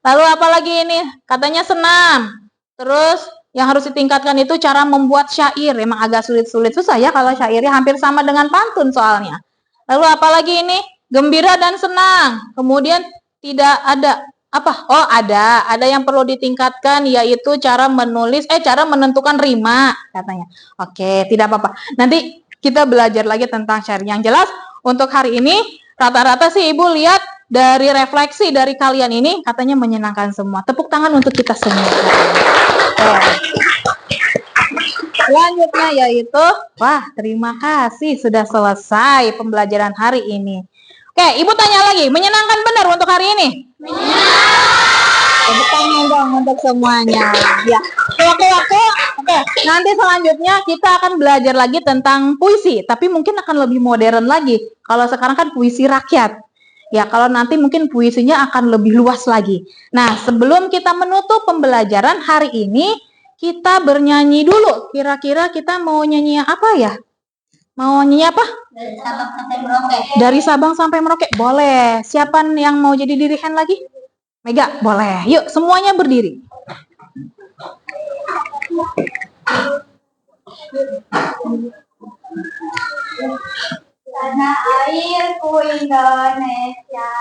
Lalu apalagi ini? Katanya senam. Terus, yang harus ditingkatkan itu cara membuat syair. Emang agak sulit-sulit, susah ya kalau syairnya hampir sama dengan pantun soalnya. Lalu apalagi ini? Gembira dan senang. Kemudian tidak ada apa? Oh, ada yang perlu ditingkatkan yaitu cara menentukan rima katanya. Oke, tidak apa-apa. Nanti kita belajar lagi tentang syair. Yang jelas untuk hari ini rata-rata sih Ibu lihat dari refleksi dari kalian ini katanya menyenangkan semua. Tepuk tangan untuk kita semua. Selanjutnya yaitu, wah terima kasih sudah selesai pembelajaran hari ini. Oke, Ibu tanya lagi, menyenangkan benar untuk hari ini? Tepuk tangan dong untuk semuanya. Ya, oke. Nanti selanjutnya kita akan belajar lagi tentang puisi, tapi mungkin akan lebih modern lagi. Kalau sekarang kan puisi rakyat. Ya, kalau nanti mungkin puisinya akan lebih luas lagi. Nah, sebelum kita menutup pembelajaran hari ini, kita bernyanyi dulu. Kira-kira kita mau nyanyi apa ya? Mau nyanyi apa? Dari Sabang sampai Merauke. Dari Sabang sampai Merauke. Boleh. Siapa yang mau jadi dirigen lagi? Mega, boleh. Yuk, semuanya berdiri. Tanah airku Indonesia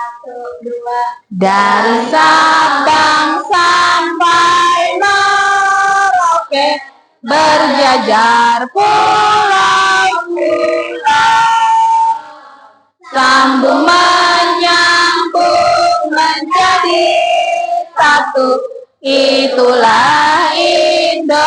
dua. Dari Sabang sampai Merauke, berjajar pulau-pulau, sambung menyambung menjadi satu, itulah Indonesia.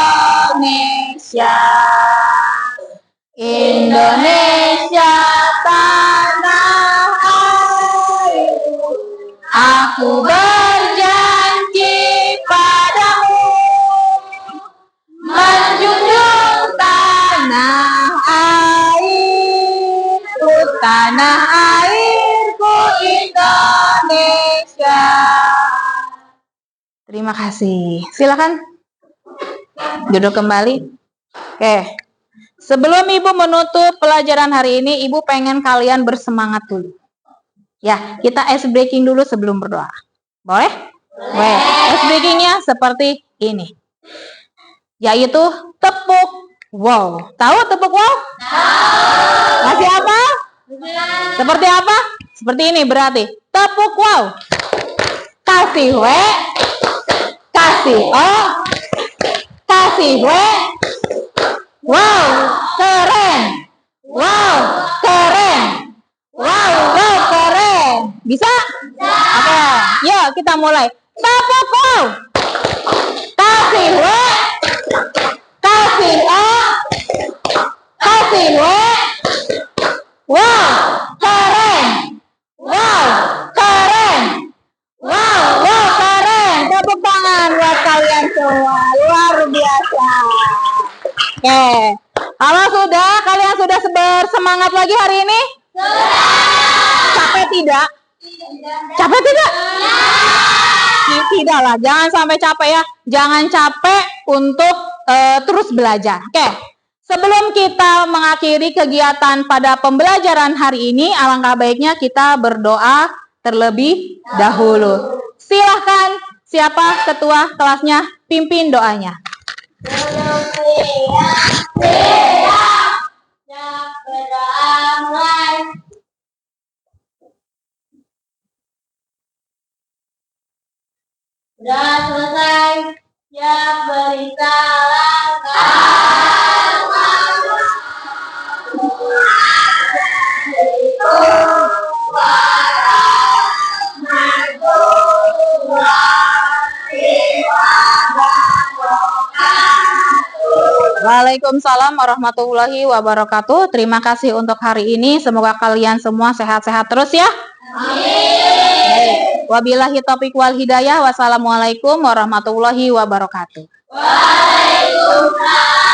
Indonesia tanah airku, aku berjanji padamu menjunjung tanah airku Indonesia. Terima kasih. Silakan duduk kembali. Oke. Sebelum Ibu menutup pelajaran hari ini, Ibu pengen kalian bersemangat dulu. Ya, kita ice breaking dulu sebelum berdoa. Boleh? Boleh. Ice breakingnya seperti ini. Yaitu tepuk wow. Tahu tepuk wow? Tahu. Masih apa? Seperti apa? Seperti ini berarti. Tepuk wow. Kasih we. Kasih oh. Kasih we. Wow, keren. Wow, keren. Wow, keren. Bisa? Oke, yuk kita mulai. Tepuk wow. Kasih we. Kasih o. Kasih we. Wow, keren. Wow, keren. Wow, keren. Tepuk tangan buat kalian semua. Luar biasa. Oke, kalau kalian sudah bersemangat lagi hari ini? Sudah. Capek tidak? Capek tidak? Tidak lah, jangan sampai capek ya. Jangan capek untuk terus belajar. Oke, sebelum kita mengakhiri kegiatan pada pembelajaran hari ini, alangkah baiknya kita berdoa terlebih dahulu. Silahkan, siapa ketua kelasnya, pimpin doanya. Sudah selesai, siap beri salam. Waalaikumsalam warahmatullahi wabarakatuh. Terima kasih untuk hari ini. Semoga kalian semua sehat-sehat terus ya. Amin. Wabillahi taufiq wal hidayah. Wassalamualaikum warahmatullahi wabarakatuh. Waalaikumsalam.